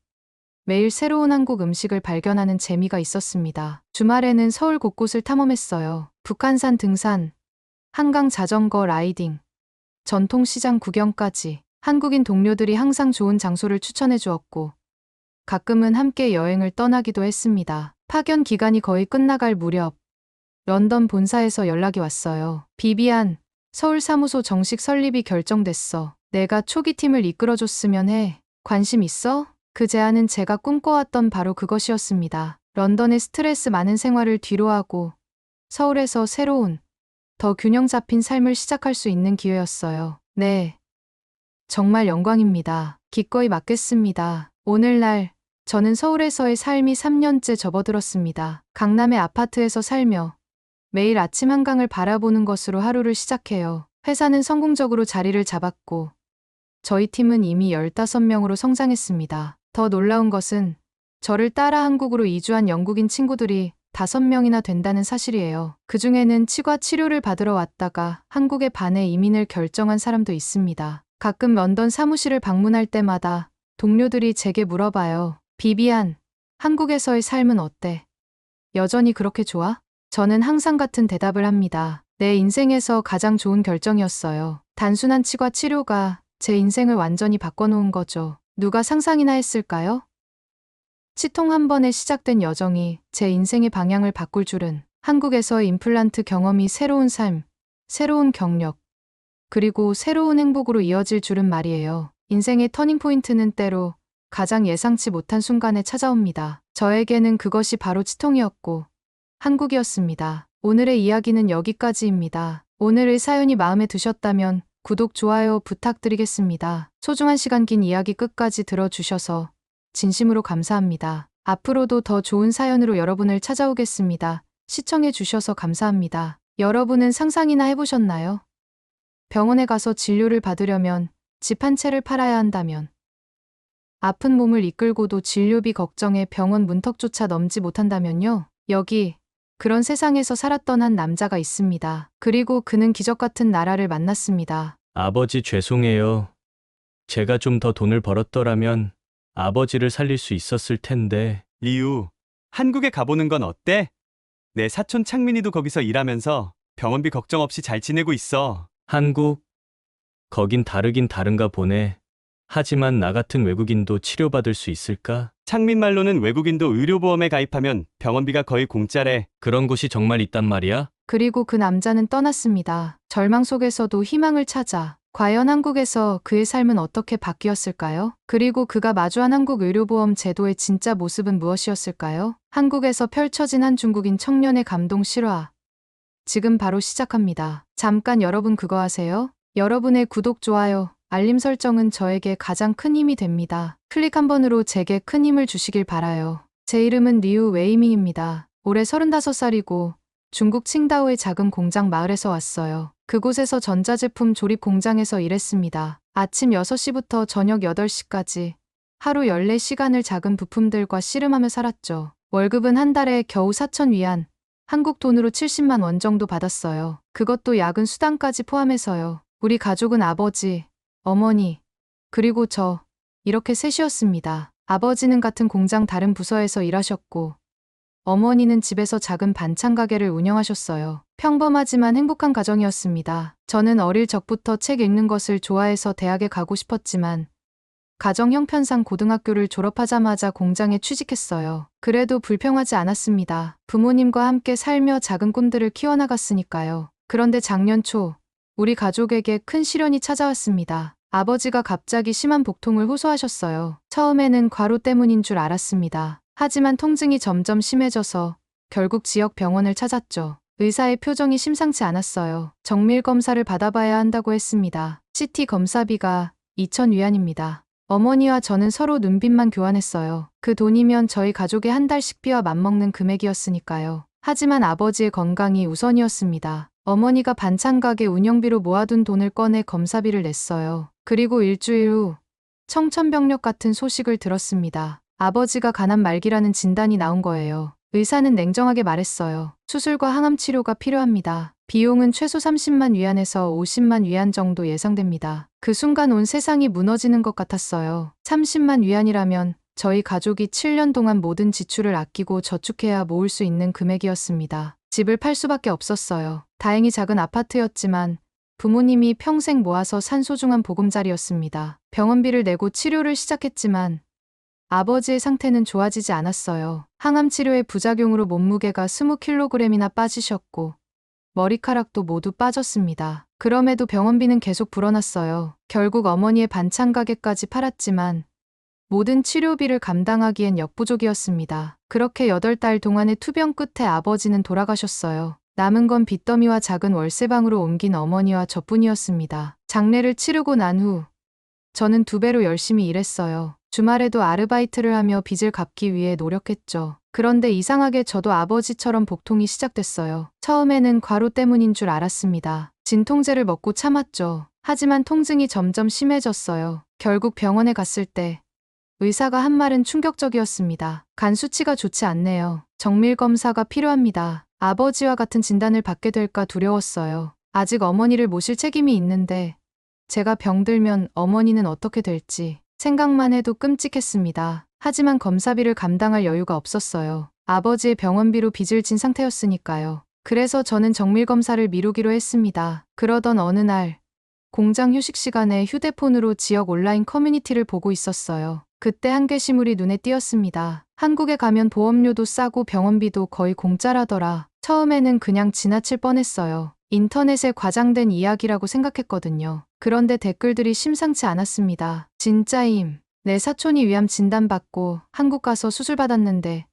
매일 새로운 한국 음식을 발견하는 재미가 있었습니다. 주말에는 서울 곳곳을 탐험했어요. 북한산 등산, 한강 자전거 라이딩, 전통시장 구경까지. 한국인 동료들이 항상 좋은 장소를 추천해 주었고 가끔은 함께 여행을 떠나기도 했습니다. 파견 기간이 거의 끝나갈 무렵 런던 본사에서 연락이 왔어요. 비비안, 서울 사무소 정식 설립이 결정됐어. 내가 초기 팀을 이끌어줬으면 해. 관심 있어? 그 제안은 제가 꿈꿔왔던 바로 그것이었습니다. 런던의 스트레스 많은 생활을 뒤로하고 서울에서 새로운, 더 균형 잡힌 삶을 시작할 수 있는 기회였어요. 네. 정말 영광입니다. 기꺼이 맡겠습니다. 오늘날 저는 서울에서의 삶이 3년째 접어들었습니다. 강남의 아파트에서 살며 매일 아침 한강을 바라보는 것으로 하루를 시작해요. 회사는 성공적으로 자리를 잡았고 저희 팀은 이미 15명으로 성장했습니다. 더 놀라운 것은 저를 따라 한국으로 이주한 영국인 친구들이 5명이나 된다는 사실이에요. 그중에는 치과 치료를 받으러 왔다가 한국에 반해 이민을 결정한 사람도 있습니다. 가끔 런던 사무실을 방문할 때마다 동료들이 제게 물어봐요. 비비안, 한국에서의 삶은 어때? 여전히 그렇게 좋아? 저는 항상 같은 대답을 합니다. 내 인생에서 가장 좋은 결정이었어요. 단순한 치과 치료가 제 인생을 완전히 바꿔놓은 거죠. 누가 상상이나 했을까요? 치통 한 번에 시작된 여정이 제 인생의 방향을 바꿀 줄은. 한국에서의 임플란트 경험이 새로운 삶, 새로운 경력, 그리고 새로운 행복으로 이어질 줄은 말이에요. 인생의 터닝포인트는 때로 가장 예상치 못한 순간에 찾아옵니다. 저에게는 그것이 바로 치통이었고 한국이었습니다. 오늘의 이야기는 여기까지입니다. 오늘의 사연이 마음에 드셨다면 구독, 좋아요 부탁드리겠습니다. 소중한 시간 긴 이야기 끝까지 들어주셔서 진심으로 감사합니다. 앞으로도 더 좋은 사연으로 여러분을 찾아오겠습니다. 시청해 주셔서 감사합니다. 여러분은 상상이나 해보셨나요? 병원에 가서 진료를 받으려면 집 한 채를 팔아야 한다면, 아픈 몸을 이끌고도 진료비 걱정에 병원 문턱조차 넘지 못한다면요. 여기 그런 세상에서 살았던 한 남자가 있습니다. 그리고 그는 기적 같은 나라를 만났습니다. 아버지 죄송해요. 제가 좀 더 돈을 벌었더라면 아버지를 살릴 수 있었을 텐데. 리우, 한국에 가보는 건 어때? 내 사촌 창민이도 거기서 일하면서 병원비 걱정 없이 잘 지내고 있어. 한국? 거긴 다르긴 다른가 보네. 하지만 나 같은 외국인도 치료받을 수 있을까? 창민 말로는 외국인도 의료보험에 가입하면 병원비가 거의 공짜래. 그런 곳이 정말 있단 말이야? 그리고 그 남자는 떠났습니다. 절망 속에서도 희망을 찾아. 과연 한국에서 그의 삶은 어떻게 바뀌었을까요? 그리고 그가 마주한 한국 의료보험 제도의 진짜 모습은 무엇이었을까요? 한국에서 펼쳐진 한 중국인 청년의 감동 실화. 지금 바로 시작합니다. 잠깐, 여러분 그거 아세요? 여러분의 구독, 좋아요, 알림 설정은 저에게 가장 큰 힘이 됩니다. 클릭 한 번으로 제게 큰 힘을 주시길 바라요. 제 이름은 리우 웨이밍입니다. 올해 35살이고 중국 칭다오의 작은 공장 마을에서 왔어요. 그곳에서 전자제품 조립 공장에서 일했습니다. 아침 6시부터 저녁 8시까지 하루 14시간을 작은 부품들과 씨름하며 살았죠. 월급은 한 달에 겨우 4,000위안, 한국 돈으로 70만 원 정도 받았어요. 그것도 야근 수당까지 포함해서요. 우리 가족은 아버지, 어머니, 그리고 저, 이렇게 셋이었습니다. 아버지는 같은 공장 다른 부서에서 일하셨고, 어머니는 집에서 작은 반찬 가게를 운영하셨어요. 평범하지만 행복한 가정이었습니다. 저는 어릴 적부터 책 읽는 것을 좋아해서 대학에 가고 싶었지만, 가정 형편상 고등학교를 졸업하자마자 공장에 취직했어요. 그래도 불평하지 않았습니다. 부모님과 함께 살며 작은 꿈들을 키워나갔으니까요. 그런데 작년 초, 우리 가족에게 큰 시련이 찾아왔습니다. 아버지가 갑자기 심한 복통을 호소하셨어요. 처음에는 과로 때문인 줄 알았습니다. 하지만 통증이 점점 심해져서 결국 지역 병원을 찾았죠. 의사의 표정이 심상치 않았어요. 정밀 검사를 받아봐야 한다고 했습니다. CT 검사비가 2,000위안입니다. 어머니와 저는 서로 눈빛만 교환했어요. 그 돈이면 저희 가족의 한 달 식비와 맞먹는 금액이었으니까요. 하지만 아버지의 건강이 우선이었습니다. 어머니가 반찬 가게 운영비로 모아둔 돈을 꺼내 검사비를 냈어요. 그리고 일주일 후 청천벽력 같은 소식을 들었습니다. 아버지가 간암 말기라는 진단이 나온 거예요. 의사는 냉정하게 말했어요. 수술과 항암 치료가 필요합니다. 비용은 최소 30만 위안에서 50만 위안 정도 예상됩니다. 그 순간 온 세상이 무너지는 것 같았어요. 30만 위안이라면 저희 가족이 7년 동안 모든 지출을 아끼고 저축해야 모을 수 있는 금액이었습니다. 집을 팔 수밖에 없었어요. 다행히 작은 아파트였지만 부모님이 평생 모아서 산 소중한 보금자리였습니다. 병원비를 내고 치료를 시작했지만 아버지의 상태는 좋아지지 않았어요. 항암 치료의 부작용으로 몸무게가 20kg이나 빠지셨고 머리카락도 모두 빠졌습니다. 그럼에도 병원비는 계속 불어났어요. 결국 어머니의 반찬 가게까지 팔았지만 모든 치료비를 감당하기엔 역부족이었습니다. 그렇게 8달 동안의 투병 끝에 아버지는 돌아가셨어요. 남은 건 빚더미와 작은 월세방으로 옮긴 어머니와 저뿐이었습니다. 장례를 치르고 난 후 저는 2배로 열심히 일했어요. 주말에도 아르바이트를 하며 빚을 갚기 위해 노력했죠. 그런데 이상하게 저도 아버지처럼 복통이 시작됐어요. 처음에는 과로 때문인 줄 알았습니다. 진통제를 먹고 참았죠. 하지만 통증이 점점 심해졌어요. 결국 병원에 갔을 때 의사가 한 말은 충격적이었습니다. 간 수치가 좋지 않네요. 정밀 검사가 필요합니다. 아버지와 같은 진단을 받게 될까 두려웠어요. 아직 어머니를 모실 책임이 있는데 제가 병들면 어머니는 어떻게 될지 생각만 해도 끔찍했습니다. 하지만 검사비를 감당할 여유가 없었어요. 아버지의 병원비로 빚을 진 상태였으니까요. 그래서 저는 정밀 검사를 미루기로 했습니다. 그러던 어느 날 공장 휴식 시간에 휴대폰으로 지역 온라인 커뮤니티를 보고 있었어요. 그때 한 게시물이 눈에 띄었습니다. 한국에 가면 보험료도 싸고 병원비도 거의 공짜라더라. 처음에는 그냥 지나칠 뻔했어요. 인터넷에 과장된 이야기라고 생각했거든요. 그런데 댓글들이 심상치 않았습니다. 진짜임. 내 사촌이 위암 진단받고 한국 가서 수술받았는데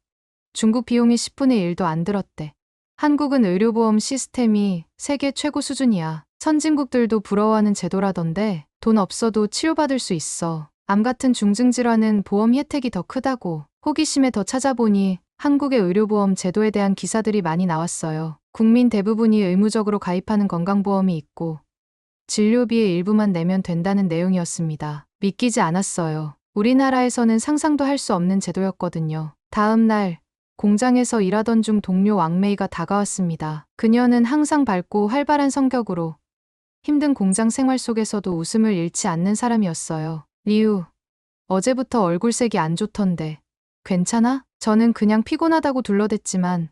중국 비용이 10분의 1도 안 들었대. 한국은 의료보험 시스템이 세계 최고 수준이야. 선진국들도 부러워하는 제도라던데 돈 없어도 치료받을 수 있어. 암 같은 중증질환은 보험 혜택이 더 크다고. 호기심에 더 찾아보니 한국의 의료보험 제도에 대한 기사들이 많이 나왔어요. 국민 대부분이 의무적으로 가입하는 건강보험이 있고 진료비의 일부만 내면 된다는 내용이었습니다. 믿기지 않았어요. 우리나라에서는 상상도 할 수 없는 제도였거든요. 다음 날 공장에서 일하던 중 동료 왕메이가 다가왔습니다. 그녀는 항상 밝고 활발한 성격으로 힘든 공장 생활 속에서도 웃음을 잃지 않는 사람이었어요. 리우, 어제부터 얼굴색이 안 좋던데 괜찮아? 저는 그냥 피곤하다고 둘러댔지만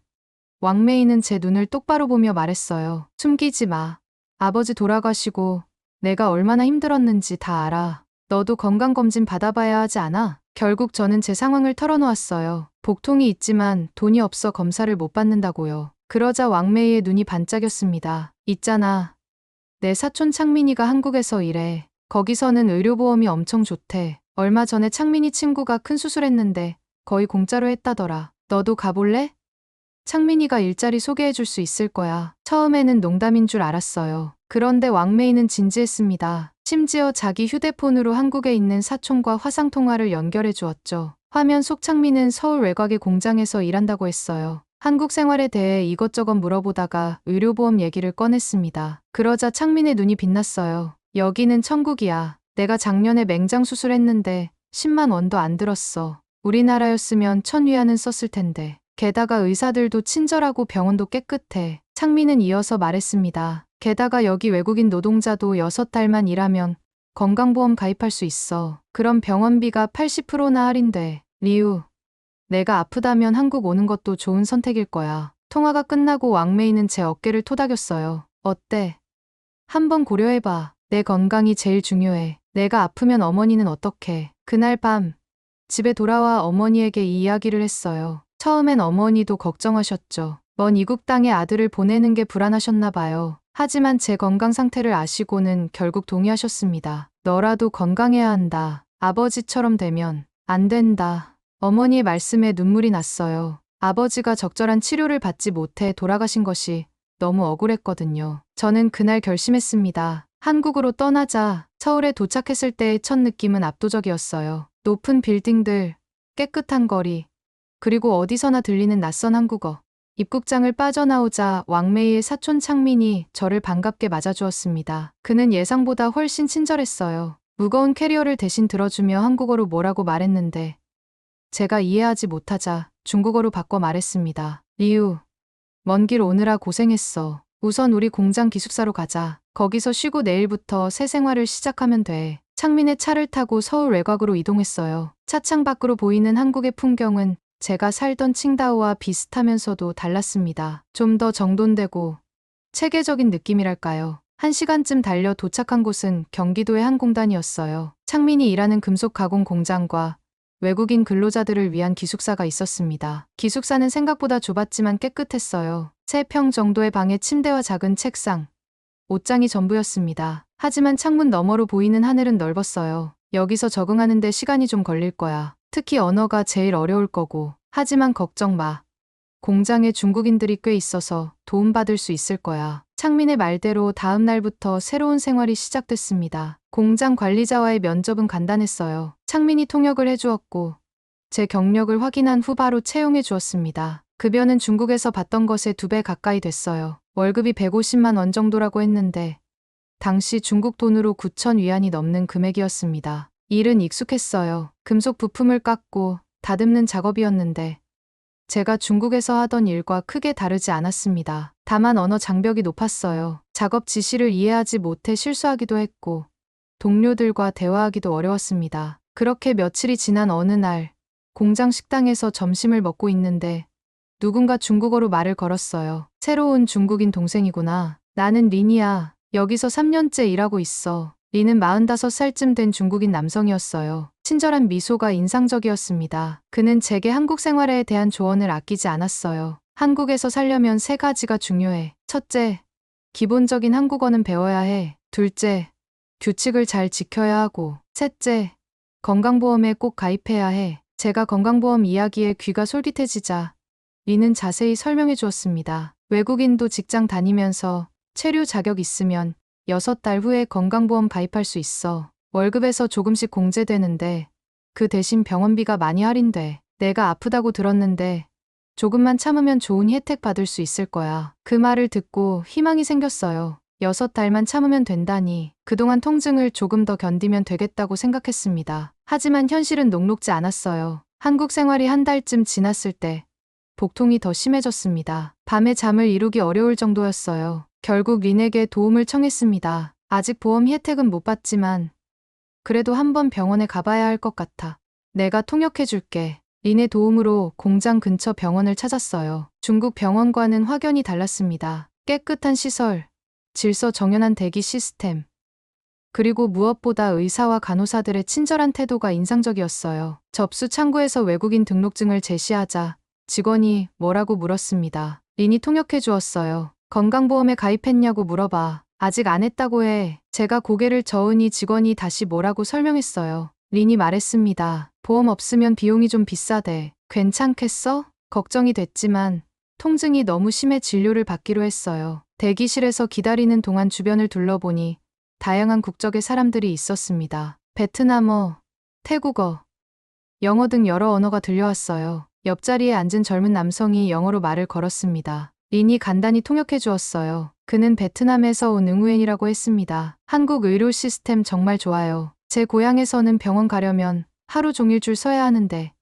왕메이는 제 눈을 똑바로 보며 말했어요. 숨기지 마. 아버지 돌아가시고 내가 얼마나 힘들었는지 다 알아. 너도 건강검진 받아봐야 하지 않아? 결국 저는 제 상황을 털어놓았어요. 복통이 있지만 돈이 없어 검사를 못 받는다고요. 그러자 왕메이의 눈이 반짝였습니다. 있잖아. 내 사촌 창민이가 한국에서 일해. 거기서는 의료보험이 엄청 좋대. 얼마 전에 창민이 친구가 큰 수술했는데 거의 공짜로 했다더라. 너도 가볼래? 창민이가 일자리 소개해줄 수 있을 거야. 처음에는 농담인 줄 알았어요. 그런데 왕메이는 진지했습니다. 심지어 자기 휴대폰으로 한국에 있는 사촌과 화상통화를 연결해 주었죠. 화면 속 창민은 서울 외곽의 공장에서 일한다고 했어요. 한국 생활에 대해 이것저것 물어보다가 의료보험 얘기를 꺼냈습니다. 그러자 창민의 눈이 빛났어요. 여기는 천국이야. 내가 작년에 맹장 수술했는데 10만 원도 안 들었어. 우리나라였으면 1,000위안은 썼을 텐데. 게다가 의사들도 친절하고 병원도 깨끗해. 창민은 이어서 말했습니다. 게다가 여기 외국인 노동자도 6달만 일하면 건강보험 가입할 수 있어. 그럼 병원비가 80%나 할인돼. 리우, 내가 아프다면 한국 오는 것도 좋은 선택일 거야. 통화가 끝나고 왕메이는 제 어깨를 토닥였어요. 어때? 한번 고려해봐. 내 건강이 제일 중요해. 내가 아프면 어머니는 어떡해? 그날 밤 집에 돌아와 어머니에게 이 이야기를 했어요. 처음엔 어머니도 걱정하셨죠. 먼 이국 땅에 아들을 보내는 게 불안하셨나 봐요. 하지만 제 건강 상태를 아시고는 결국 동의하셨습니다. 너라도 건강해야 한다. 아버지처럼 되면 안 된다. 어머니의 말씀에 눈물이 났어요. 아버지가 적절한 치료를 받지 못해 돌아가신 것이 너무 억울했거든요. 저는 그날 결심했습니다. 한국으로 떠나자. 서울에 도착했을 때의 첫 느낌은 압도적이었어요. 높은 빌딩들, 깨끗한 거리, 그리고 어디서나 들리는 낯선 한국어. 입국장을 빠져나오자 왕메이의 사촌 창민이 저를 반갑게 맞아주었습니다. 그는 예상보다 훨씬 친절했어요. 무거운 캐리어를 대신 들어주며 한국어로 뭐라고 말했는데 제가 이해하지 못하자 중국어로 바꿔 말했습니다. 리우, 먼 길 오느라 고생했어. 우선 우리 공장 기숙사로 가자. 거기서 쉬고 내일부터 새 생활을 시작하면 돼. 창민의 차를 타고 서울 외곽으로 이동했어요. 차창 밖으로 보이는 한국의 풍경은 제가 살던 칭다오와 비슷하면서도 달랐습니다. 좀 더 정돈되고 체계적인 느낌이랄까요. 1시간쯤 달려 도착한 곳은 경기도의 한 공단이었어요. 창민이 일하는 금속 가공 공장과 외국인 근로자들을 위한 기숙사가 있었습니다. 기숙사는 생각보다 좁았지만 깨끗했어요. 3평 정도의 방에 침대와 작은 책상, 옷장이 전부였습니다. 하지만 창문 너머로 보이는 하늘은 넓었어요. 여기서 적응하는데 시간이 좀 걸릴 거야. 특히 언어가 제일 어려울 거고. 하지만 걱정 마. 공장에 중국인들이 꽤 있어서 도움받을 수 있을 거야. 창민의 말대로 다음 날부터 새로운 생활이 시작됐습니다. 공장 관리자와의 면접은 간단했어요. 창민이 통역을 해주었고 제 경력을 확인한 후 바로 채용해 주었습니다. 급여는 중국에서 받던 것의 2배 가까이 됐어요. 월급이 150만 원 정도라고 했는데 당시 중국 돈으로 9천 위안이 넘는 금액이었습니다. 일은 익숙했어요. 금속 부품을 깎고 다듬는 작업이었는데 제가 중국에서 하던 일과 크게 다르지 않았습니다. 다만 언어 장벽이 높았어요. 작업 지시를 이해하지 못해 실수하기도 했고 동료들과 대화하기도 어려웠습니다. 그렇게 며칠이 지난 어느 날 공장 식당에서 점심을 먹고 있는데 누군가 중국어로 말을 걸었어요. 새로운 중국인 동생이구나. 나는 린이야. 여기서 3년째 일하고 있어. 린은 45살쯤 된 중국인 남성이었어요. 친절한 미소가 인상적이었습니다. 그는 제게 한국 생활에 대한 조언을 아끼지 않았어요. 한국에서 살려면 3가지가 중요해. 첫째, 기본적인 한국어는 배워야 해. 둘째, 규칙을 잘 지켜야 하고. 셋째, 건강보험에 꼭 가입해야 해. 제가 건강보험 이야기에 귀가 솔깃해지자 린은 자세히 설명해 주었습니다. 외국인도 직장 다니면서 체류 자격 있으면 6달 후에 건강보험 가입할 수 있어. 월급에서 조금씩 공제되는데 그 대신 병원비가 많이 할인돼. 내가 아프다고 들었는데 조금만 참으면 좋은 혜택 받을 수 있을 거야. 그 말을 듣고 희망이 생겼어요. 6달만 참으면 된다니. 그동안 통증을 조금 더 견디면 되겠다고 생각했습니다. 하지만 현실은 녹록지 않았어요. 한국 생활이 한 달쯤 지났을 때 복통이 더 심해졌습니다. 밤에 잠을 이루기 어려울 정도였어요. 결국 린에게 도움을 청했습니다. 아직 보험 혜택은 못 받지만 그래도 한번 병원에 가봐야 할 것 같아. 내가 통역해줄게. 린의 도움으로 공장 근처 병원을 찾았어요. 중국 병원과는 확연히 달랐습니다. 깨끗한 시설, 질서 정연한 대기 시스템, 그리고 무엇보다 의사와 간호사들의 친절한 태도가 인상적이었어요. 접수 창구에서 외국인 등록증을 제시하자 직원이 뭐라고 물었습니다. 린이 통역해 주었어요. 건강보험에 가입했냐고 물어봐. 아직 안 했다고 해. 제가 고개를 저으니 직원이 다시 뭐라고 설명했어요. 린이 말했습니다. 보험 없으면 비용이 좀 비싸대. 괜찮겠어? 걱정이 됐지만 통증이 너무 심해 진료를 받기로 했어요. 대기실에서 기다리는 동안 주변을 둘러보니 다양한 국적의 사람들이 있었습니다. 베트남어, 태국어, 영어 등 여러 언어가 들려왔어요. 옆자리에 앉은 젊은 남성이 영어로 말을 걸었습니다. 린이 간단히 통역해 주었어요. 그는 베트남에서 온 응우엔이라고 했습니다. 한국 의료 시스템 정말 좋아요. 제 고향에서는 병원 가려면 하루 종일 줄 서야 하는데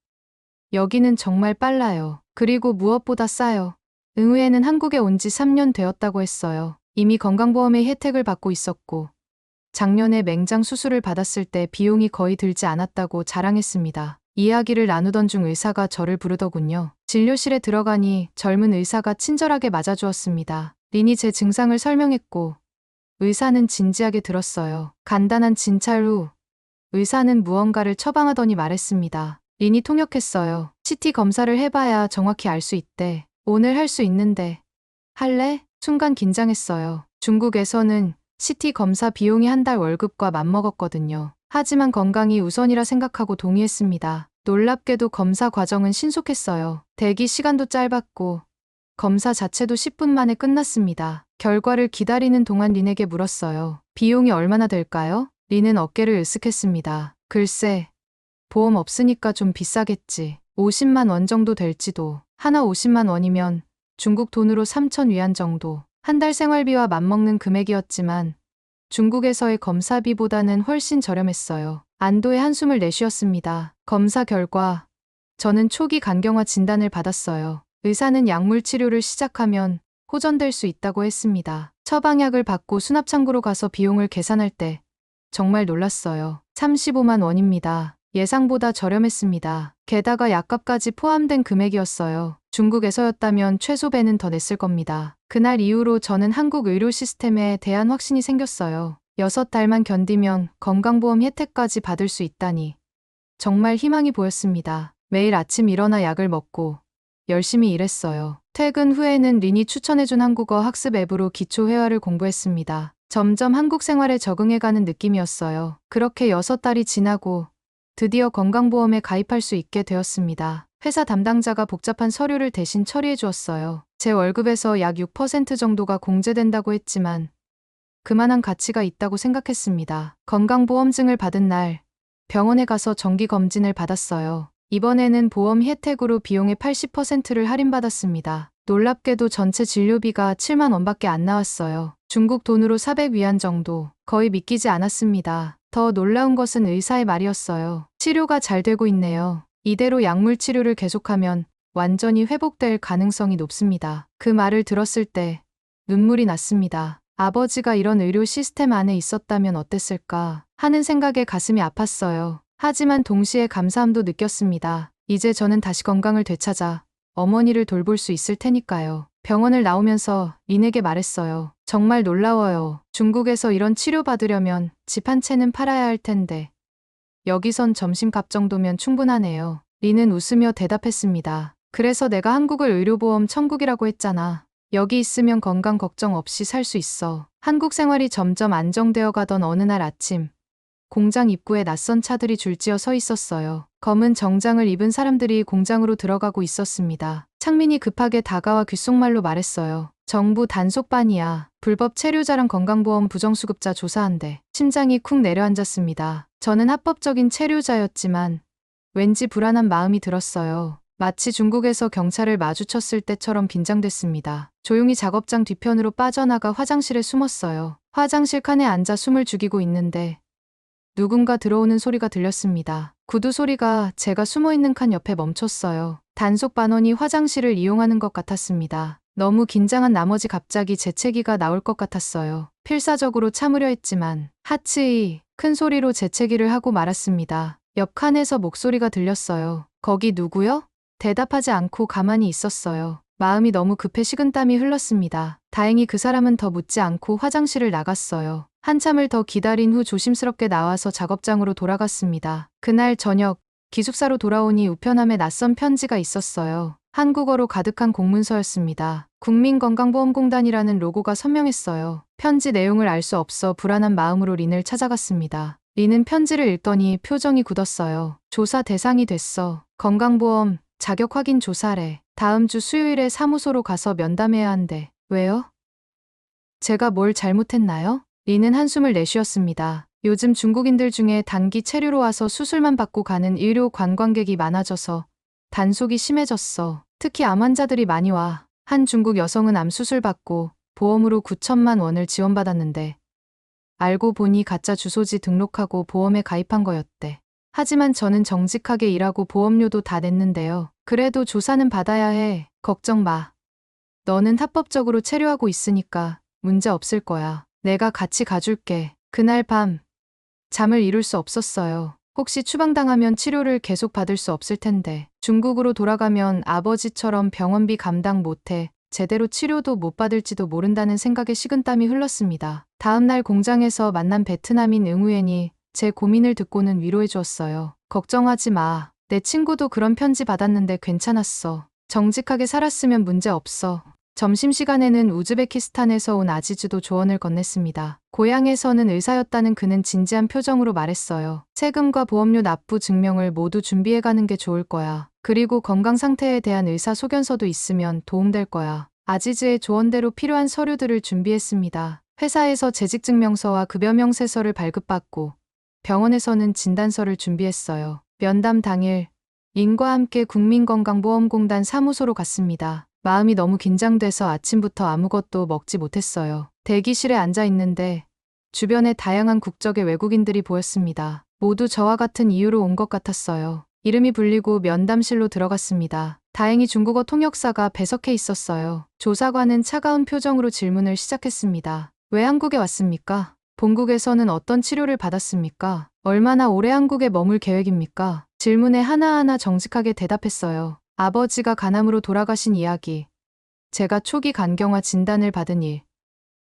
여기는 정말 빨라요. 그리고 무엇보다 싸요. 응우엔은 한국에 온 지 3년 되었다고 했어요. 이미 건강보험의 혜택을 받고 있었고 작년에 맹장 수술을 받았을 때 비용이 거의 들지 않았다고 자랑했습니다. 이야기를 나누던 중 의사가 저를 부르더군요. 진료실에 들어가니 젊은 의사가 친절하게 맞아주었습니다. 린이 제 증상을 설명했고 의사는 진지하게 들었어요. 간단한 진찰 후 의사는 무언가를 처방하더니 말했습니다. 린이 통역했어요. CT 검사를 해봐야 정확히 알 수 있대. 오늘 할 수 있는데 할래? 순간 긴장했어요. 중국에서는 CT 검사 비용이 한 달 월급과 맞먹었거든요. 하지만 건강이 우선이라 생각하고 동의했습니다. 놀랍게도 검사 과정은 신속했어요. 대기 시간도 짧았고 검사 자체도 10분 만에 끝났습니다. 결과를 기다리는 동안 린에게 물었어요. 비용이 얼마나 될까요? 린은 어깨를 으쓱했습니다. 글쎄, 보험 없으니까 좀 비싸겠지. 50만 원 정도 될지도. 하나 50만 원이면 중국 돈으로 3천 위안 정도. 한 달 생활비와 맞먹는 금액이었지만 중국에서의 검사비보다는 훨씬 저렴했어요. 안도의 한숨을 내쉬었습니다. 검사 결과 저는 초기 간경화 진단을 받았어요. 의사는 약물 치료를 시작하면 호전될 수 있다고 했습니다. 처방약을 받고 수납창고로 가서 비용을 계산할 때 정말 놀랐어요. 35만 원입니다. 예상보다 저렴했습니다. 게다가 약값까지 포함된 금액이었어요. 중국에서였다면 최소 배는 더 냈을 겁니다. 그날 이후로 저는 한국 의료 시스템에 대한 확신이 생겼어요. 6달만 견디면 건강보험 혜택까지 받을 수 있다니. 정말 희망이 보였습니다. 매일 아침 일어나 약을 먹고 열심히 일했어요. 퇴근 후에는 린이 추천해준 한국어 학습 앱으로 기초 회화를 공부했습니다. 점점 한국 생활에 적응해가는 느낌이었어요. 그렇게 6달이 지나고 드디어 건강보험에 가입할 수 있게 되었습니다. 회사 담당자가 복잡한 서류를 대신 처리해 주었어요. 제 월급에서 약 6% 정도가 공제된다고 했지만 그만한 가치가 있다고 생각했습니다. 건강보험증을 받은 날 병원에 가서 정기검진을 받았어요. 이번에는 보험 혜택으로 비용의 80%를 할인받았습니다. 놀랍게도 전체 진료비가 7만 원밖에 안 나왔어요. 중국 돈으로 400위안 정도. 거의 믿기지 않았습니다. 더 놀라운 것은 의사의 말이었어요. 치료가 잘 되고 있네요. 이대로 약물 치료를 계속하면 완전히 회복될 가능성이 높습니다. 그 말을 들었을 때 눈물이 났습니다. 아버지가 이런 의료 시스템 안에 있었다면 어땠을까 하는 생각에 가슴이 아팠어요. 하지만 동시에 감사함도 느꼈습니다. 이제 저는 다시 건강을 되찾아 어머니를 돌볼 수 있을 테니까요. 병원을 나오면서 린에게 말했어요. 정말 놀라워요. 중국에서 이런 치료 받으려면 집 한 채는 팔아야 할 텐데 여기선 점심값 정도면 충분하네요. 린은 웃으며 대답했습니다. 그래서 내가 한국을 의료보험 천국이라고 했잖아. 여기 있으면 건강 걱정 없이 살 수 있어. 한국 생활이 점점 안정되어 가던 어느 날 아침 공장 입구에 낯선 차들이 줄지어 서 있었어요. 검은 정장을 입은 사람들이 공장으로 들어가고 있었습니다. 창민이 급하게 다가와 귓속말로 말했어요. 정부 단속반이야. 불법 체류자랑 건강보험 부정수급자 조사한대. 심장이 쿵 내려앉았습니다. 저는 합법적인 체류자였지만 왠지 불안한 마음이 들었어요. 마치 중국에서 경찰을 마주쳤을 때처럼 긴장됐습니다. 조용히 작업장 뒤편으로 빠져나가 화장실에 숨었어요. 화장실 칸에 앉아 숨을 죽이고 있는데 누군가 들어오는 소리가 들렸습니다. 구두 소리가 제가 숨어있는 칸 옆에 멈췄어요. 단속 반원이 화장실을 이용하는 것 같았습니다. 너무 긴장한 나머지 갑자기 재채기가 나올 것 같았어요. 필사적으로 참으려 했지만 하츠이 큰 소리로 재채기를 하고 말았습니다. 옆 칸에서 목소리가 들렸어요. 거기 누구요? 대답하지 않고 가만히 있었어요. 마음이 너무 급해 식은땀이 흘렀습니다. 다행히 그 사람은 더 묻지 않고 화장실을 나갔어요. 한참을 더 기다린 후 조심스럽게 나와서 작업장으로 돌아갔습니다. 그날 저녁 기숙사로 돌아오니 우편함에 낯선 편지가 있었어요. 한국어로 가득한 공문서였습니다. 국민건강보험공단이라는 로고가 선명했어요. 편지 내용을 알 수 없어 불안한 마음으로 린을 찾아갔습니다. 린은 편지를 읽더니 표정이 굳었어요. 조사 대상이 됐어. 건강보험 자격 확인 조사래. 다음 주 수요일에 사무소로 가서 면담해야 한대. 왜요? 제가 뭘 잘못했나요? 린은 한숨을 내쉬었습니다. 요즘 중국인들 중에 단기 체류로 와서 수술만 받고 가는 의료 관광객이 많아져서 단속이 심해졌어. 특히 암 환자들이 많이 와. 한 중국 여성은 암 수술 받고 보험으로 9천만 원을 지원받았는데 알고 보니 가짜 주소지 등록하고 보험에 가입한 거였대. 하지만 저는 정직하게 일하고 보험료도 다 냈는데요. 그래도 조사는 받아야 해. 걱정 마. 너는 합법적으로 체류하고 있으니까 문제 없을 거야. 내가 같이 가줄게. 그날 밤 잠을 이룰 수 없었어요. 혹시 추방당하면 치료를 계속 받을 수 없을 텐데 중국으로 돌아가면 아버지처럼 병원비 감당 못해 제대로 치료도 못 받을지도 모른다는 생각에 식은땀이 흘렀습니다. 다음 날 공장에서 만난 베트남인 응우엔이 제 고민을 듣고는 위로해 주었어요. 걱정하지 마. 내 친구도 그런 편지 받았는데 괜찮았어. 정직하게 살았으면 문제 없어. 점심시간에는 우즈베키스탄에서 온 아지즈도 조언을 건넸습니다. 고향에서는 의사였다는 그는 진지한 표정으로 말했어요. 세금과 보험료 납부 증명을 모두 준비해가는 게 좋을 거야. 그리고 건강 상태에 대한 의사소견서도 있으면 도움될 거야. 아지즈의 조언대로 필요한 서류들을 준비했습니다. 회사에서 재직증명서와 급여명세서를 발급받고 병원에서는 진단서를 준비했어요. 면담 당일 인과 함께 국민건강보험공단 사무소로 갔습니다. 마음이 너무 긴장돼서 아침부터 아무것도 먹지 못했어요. 대기실에 앉아 있는데 주변에 다양한 국적의 외국인들이 보였습니다. 모두 저와 같은 이유로 온 것 같았어요. 이름이 불리고 면담실로 들어갔습니다. 다행히 중국어 통역사가 배석해 있었어요. 조사관은 차가운 표정으로 질문을 시작했습니다. 왜 한국에 왔습니까? 본국에서는 어떤 치료를 받았습니까? 얼마나 오래 한국에 머물 계획입니까? 질문에 하나하나 정직하게 대답했어요. 아버지가 간암으로 돌아가신 이야기, 제가 초기 간경화 진단을 받은 일,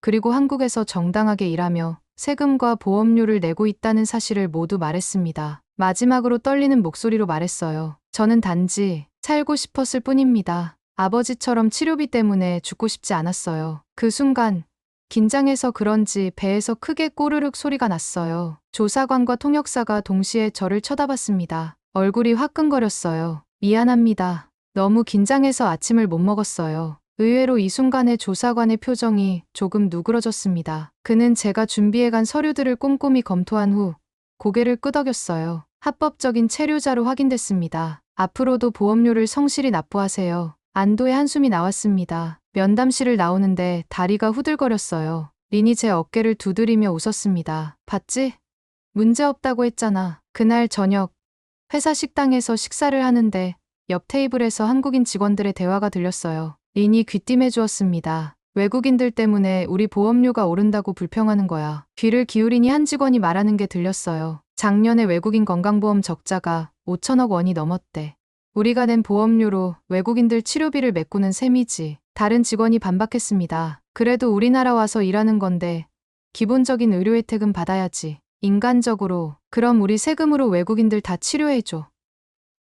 그리고 한국에서 정당하게 일하며 세금과 보험료를 내고 있다는 사실을 모두 말했습니다. 마지막으로 떨리는 목소리로 말했어요. 저는 단지 살고 싶었을 뿐입니다. 아버지처럼 치료비 때문에 죽고 싶지 않았어요. 그 순간 긴장해서 그런지 배에서 크게 꼬르륵 소리가 났어요. 조사관과 통역사가 동시에 저를 쳐다봤습니다. 얼굴이 화끈거렸어요. 미안합니다. 너무 긴장해서 아침을 못 먹었어요. 의외로 이 순간에 조사관의 표정이 조금 누그러졌습니다. 그는 제가 준비해간 서류들을 꼼꼼히 검토한 후 고개를 끄덕였어요. 합법적인 체류자로 확인됐습니다. 앞으로도 보험료를 성실히 납부하세요. 안도의 한숨이 나왔습니다. 면담실을 나오는데 다리가 후들거렸어요. 린이 제 어깨를 두드리며 웃었습니다. 봤지? 문제없다고 했잖아. 그날 저녁 회사 식당에서 식사를 하는데 옆 테이블에서 한국인 직원들의 대화가 들렸어요. 린이 귀띔해 주었습니다. 외국인들 때문에 우리 보험료가 오른다고 불평하는 거야. 귀를 기울이니 한 직원이 말하는 게 들렸어요. 작년에 외국인 건강보험 적자가 5천억 원이 넘었대. 우리가 낸 보험료로 외국인들 치료비를 메꾸는 셈이지. 다른 직원이 반박했습니다. 그래도 우리나라 와서 일하는 건데 기본적인 의료 혜택은 받아야지. 인간적으로. 그럼 우리 세금으로 외국인들 다 치료해줘.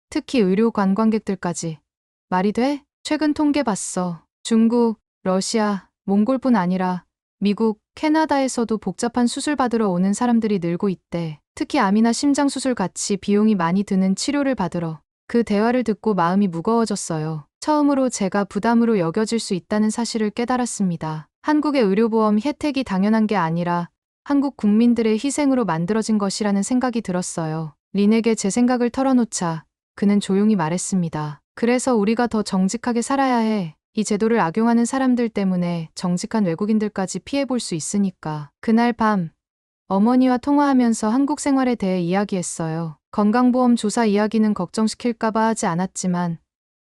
특히 의료 관광객들까지. 말이 돼? 최근 통계 봤어. 중국, 러시아, 몽골뿐 아니라 미국, 캐나다에서도 복잡한 수술 받으러 오는 사람들이 늘고 있대. 특히 암이나 심장 수술 같이 비용이 많이 드는 치료를 받으러. 그 대화를 듣고 마음이 무거워졌어요. 처음으로 제가 부담으로 여겨질 수 있다는 사실을 깨달았습니다. 한국의 의료보험 혜택이 당연한 게 아니라 한국 국민들의 희생으로 만들어진 것이라는 생각이 들었어요. 린에게 제 생각을 털어놓자 그는 조용히 말했습니다. 그래서 우리가 더 정직하게 살아야 해. 이 제도를 악용하는 사람들 때문에 정직한 외국인들까지 피해볼 수 있으니까. 그날 밤 어머니와 통화하면서 한국 생활에 대해 이야기했어요. 건강보험 조사 이야기는 걱정시킬까봐 하지 않았지만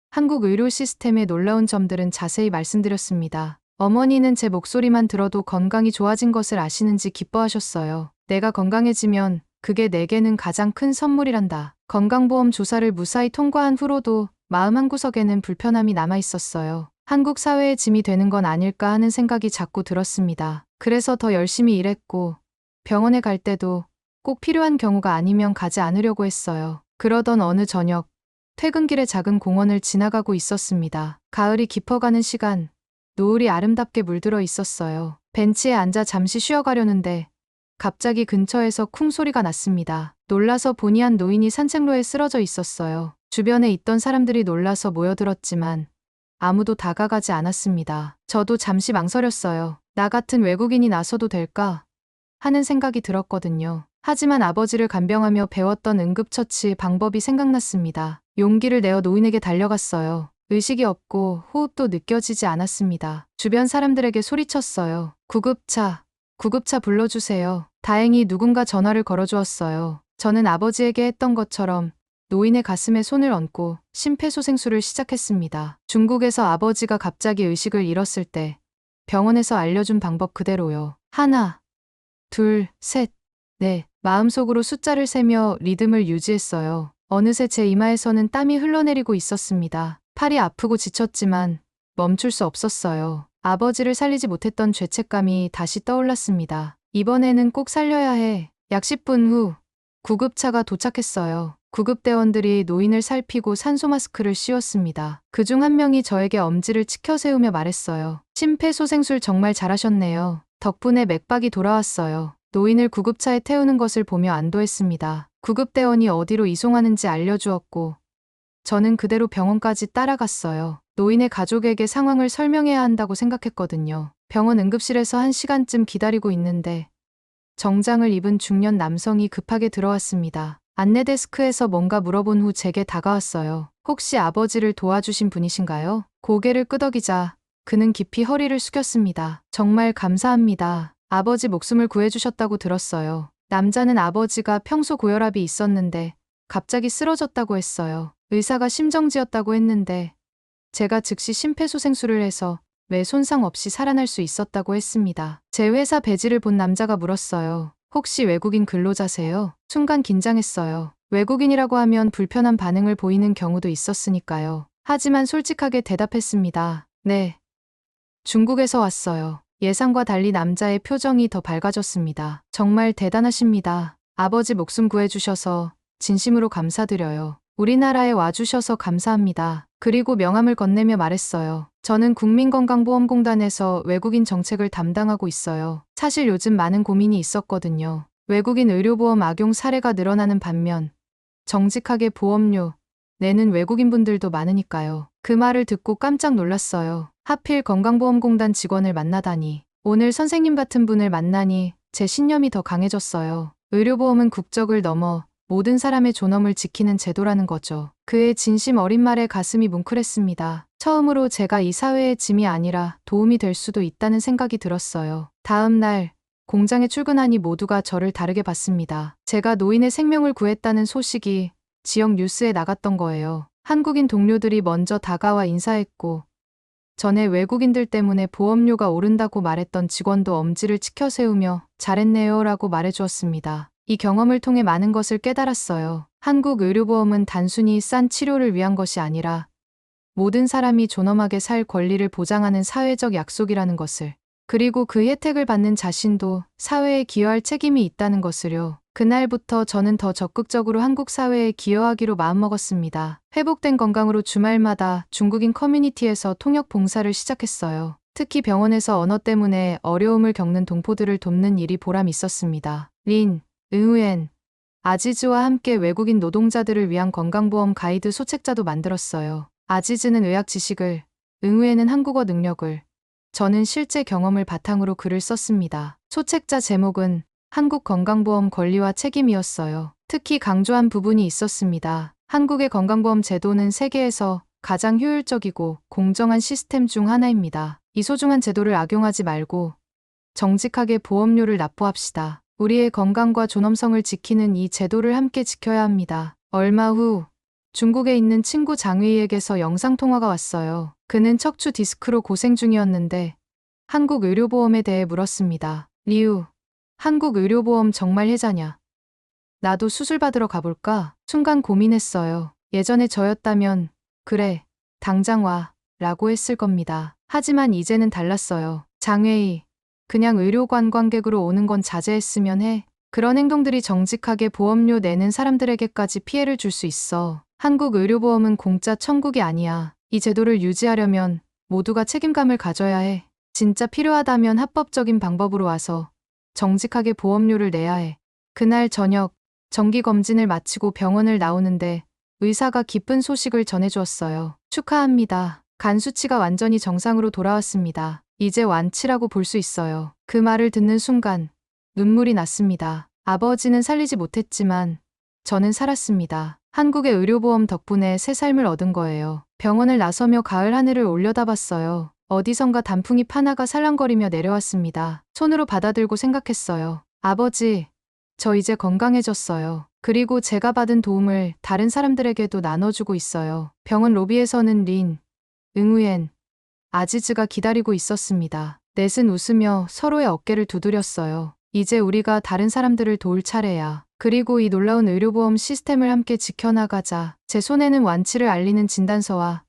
한국 의료 시스템의 놀라운 점들은 자세히 말씀드렸습니다. 어머니는 제 목소리만 들어도 건강이 좋아진 것을 아시는지 기뻐하셨어요. 내가 건강해지면 그게 내게는 가장 큰 선물이란다. 건강보험 조사를 무사히 통과한 후로도 마음 한구석에는 불편함이 남아 있었어요. 한국 사회의 짐이 되는 건 아닐까 하는 생각이 자꾸 들었습니다. 그래서 더 열심히 일했고 병원에 갈 때도 꼭 필요한 경우가 아니면 가지 않으려고 했어요. 그러던 어느 저녁 퇴근길에 작은 공원을 지나가고 있었습니다. 가을이 깊어가는 시간, 노을이 아름답게 물들어 있었어요. 벤치에 앉아 잠시 쉬어가려는데 갑자기 근처에서 쿵 소리가 났습니다. 놀라서 보니 한 노인이 산책로에 쓰러져 있었어요. 주변에 있던 사람들이 놀라서 모여들었지만 아무도 다가가지 않았습니다. 저도 잠시 망설였어요. 나 같은 외국인이 나서도 될까? 하는 생각이 들었거든요. 하지만 아버지를 간병하며 배웠던 응급처치 방법이 생각났습니다. 용기를 내어 노인에게 달려갔어요. 의식이 없고 호흡도 느껴지지 않았습니다. 주변 사람들에게 소리쳤어요. 구급차 불러주세요. 다행히 누군가 전화를 걸어주었어요. 저는 아버지에게 했던 것처럼 노인의 가슴에 손을 얹고 심폐소생술을 시작했습니다. 중국에서 아버지가 갑자기 의식을 잃었을 때 병원에서 알려준 방법 그대로요. 하나, 둘, 셋, 넷. 마음속으로 숫자를 세며 리듬을 유지했어요. 어느새 제 이마에서는 땀이 흘러내리고 있었습니다. 팔이 아프고 지쳤지만 멈출 수 없었어요. 아버지를 살리지 못했던 죄책감이 다시 떠올랐습니다. 이번에는 꼭 살려야 해. 약 10분 후 구급차가 도착했어요. 구급대원들이 노인을 살피고 산소 마스크를 씌웠습니다. 그중 한 명이 저에게 엄지를 치켜 세우며 말했어요. 심폐소생술 정말 잘하셨네요. 덕분에 맥박이 돌아왔어요. 노인을 구급차에 태우는 것을 보며 안도했습니다. 구급대원이 어디로 이송하는지 알려주었고 저는 그대로 병원까지 따라갔어요. 노인의 가족에게 상황을 설명해야 한다고 생각했거든요. 병원 응급실에서 1시간쯤 기다리고 있는데 정장을 입은 중년 남성이 급하게 들어왔습니다. 안내 데스크에서 뭔가 물어본 후 제게 다가왔어요. 혹시 아버지를 도와주신 분이신가요? 고개를 끄덕이자 그는 깊이 허리를 숙였습니다. 정말 감사합니다. 아버지 목숨을 구해주셨다고 들었어요. 남자는 아버지가 평소 고혈압이 있었는데 갑자기 쓰러졌다고 했어요. 의사가 심정지였다고 했는데 제가 즉시 심폐소생술을 해서 왜 손상 없이 살아날 수 있었다고 했습니다. 제 회사 배지를 본 남자가 물었어요. 혹시 외국인 근로자세요? 순간 긴장했어요. 외국인이라고 하면 불편한 반응을 보이는 경우도 있었으니까요. 하지만 솔직하게 대답했습니다. 네. 중국에서 왔어요. 예상과 달리 남자의 표정이 더 밝아졌습니다. 정말 대단하십니다. 아버지 목숨 구해주셔서 진심으로 감사드려요. 우리나라에 와주셔서 감사합니다. 그리고 명함을 건네며 말했어요. 저는 국민건강보험공단에서 외국인 정책을 담당하고 있어요. 사실 요즘 많은 고민이 있었거든요. 외국인 의료보험 악용 사례가 늘어나는 반면 정직하게 보험료 내는 외국인분들도 많으니까요. 그 말을 듣고 깜짝 놀랐어요. 하필 건강보험공단 직원을 만나다니. 오늘 선생님 같은 분을 만나니 제 신념이 더 강해졌어요. 의료보험은 국적을 넘어 모든 사람의 존엄을 지키는 제도라는 거죠. 그의 진심 어린 말에 가슴이 뭉클했습니다. 처음으로 제가 이 사회의 짐이 아니라 도움이 될 수도 있다는 생각이 들었어요. 다음 날 공장에 출근하니 모두가 저를 다르게 봤습니다. 제가 노인의 생명을 구했다는 소식이 지역 뉴스에 나갔던 거예요. 한국인 동료들이 먼저 다가와 인사했고 전에 외국인들 때문에 보험료가 오른다고 말했던 직원도 엄지를 치켜 세우며 잘했네요 라고 말해주었습니다. 이 경험을 통해 많은 것을 깨달았어요. 한국 의료보험은 단순히 싼 치료를 위한 것이 아니라 모든 사람이 존엄하게 살 권리를 보장하는 사회적 약속이라는 것을, 그리고 그 혜택을 받는 자신도 사회에 기여할 책임이 있다는 것을요. 그날부터 저는 더 적극적으로 한국 사회에 기여하기로 마음먹었습니다. 회복된 건강으로 주말마다 중국인 커뮤니티에서 통역 봉사를 시작했어요. 특히 병원에서 언어 때문에 어려움을 겪는 동포들을 돕는 일이 보람 있었습니다. 린, 응우엔, 아지즈와 함께 외국인 노동자들을 위한 건강보험 가이드 소책자도 만들었어요. 아지즈는 의학 지식을, 응우엔은 한국어 능력을, 저는 실제 경험을 바탕으로 글을 썼습니다. 소책자 제목은 한국 건강보험 권리와 책임이었어요. 특히 강조한 부분이 있었습니다. 한국의 건강보험 제도는 세계에서 가장 효율적이고 공정한 시스템 중 하나입니다. 이 소중한 제도를 악용하지 말고 정직하게 보험료를 납부합시다. 우리의 건강과 존엄성을 지키는 이 제도를 함께 지켜야 합니다. 얼마 후 중국에 있는 친구 장휘에게서 영상통화가 왔어요. 그는 척추 디스크로 고생 중이었는데 한국 의료보험에 대해 물었습니다. 리우, 한국 의료보험 정말 혜자냐? 나도 수술 받으러 가볼까? 순간 고민했어요. 예전에 저였다면 그래, 당장 와 라고 했을 겁니다. 하지만 이제는 달랐어요. 장회의, 그냥 의료 관광객으로 오는 건 자제했으면 해. 그런 행동들이 정직하게 보험료 내는 사람들에게까지 피해를 줄 수 있어. 한국 의료보험은 공짜 천국이 아니야. 이 제도를 유지하려면 모두가 책임감을 가져야 해. 진짜 필요하다면 합법적인 방법으로 와서 정직하게 보험료를 내야 해. 그날 저녁 정기검진을 마치고 병원을 나오는데 의사가 기쁜 소식을 전해주었어요. 축하합니다. 간 수치가 완전히 정상으로 돌아왔습니다. 이제 완치라고 볼 수 있어요. 그 말을 듣는 순간 눈물이 났습니다. 아버지는 살리지 못했지만 저는 살았습니다. 한국의 의료보험 덕분에 새 삶을 얻은 거예요. 병원을 나서며 가을 하늘을 올려다봤어요. 어디선가 단풍잎 하나가 살랑거리며 내려왔습니다. 손으로 받아들고 생각했어요. 아버지, 저 이제 건강해졌어요. 그리고 제가 받은 도움을 다른 사람들에게도 나눠주고 있어요. 병원 로비에서는 린, 응우엔, 아지즈가 기다리고 있었습니다. 넷은 웃으며 서로의 어깨를 두드렸어요. 이제 우리가 다른 사람들을 도울 차례야. 그리고 이 놀라운 의료보험 시스템을 함께 지켜나가자. 제 손에는 완치를 알리는 진단서와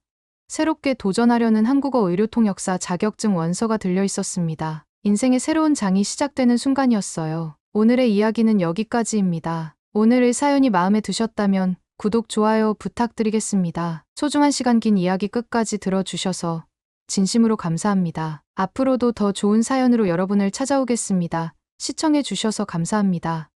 새롭게 도전하려는 한국어 의료통역사 자격증 원서가 들려 있었습니다. 인생의 새로운 장이 시작되는 순간이었어요. 오늘의 이야기는 여기까지입니다. 오늘의 사연이 마음에 드셨다면 구독, 좋아요 부탁드리겠습니다. 소중한 시간 긴 이야기 끝까지 들어주셔서 진심으로 감사합니다. 앞으로도 더 좋은 사연으로 여러분을 찾아오겠습니다. 시청해 주셔서 감사합니다.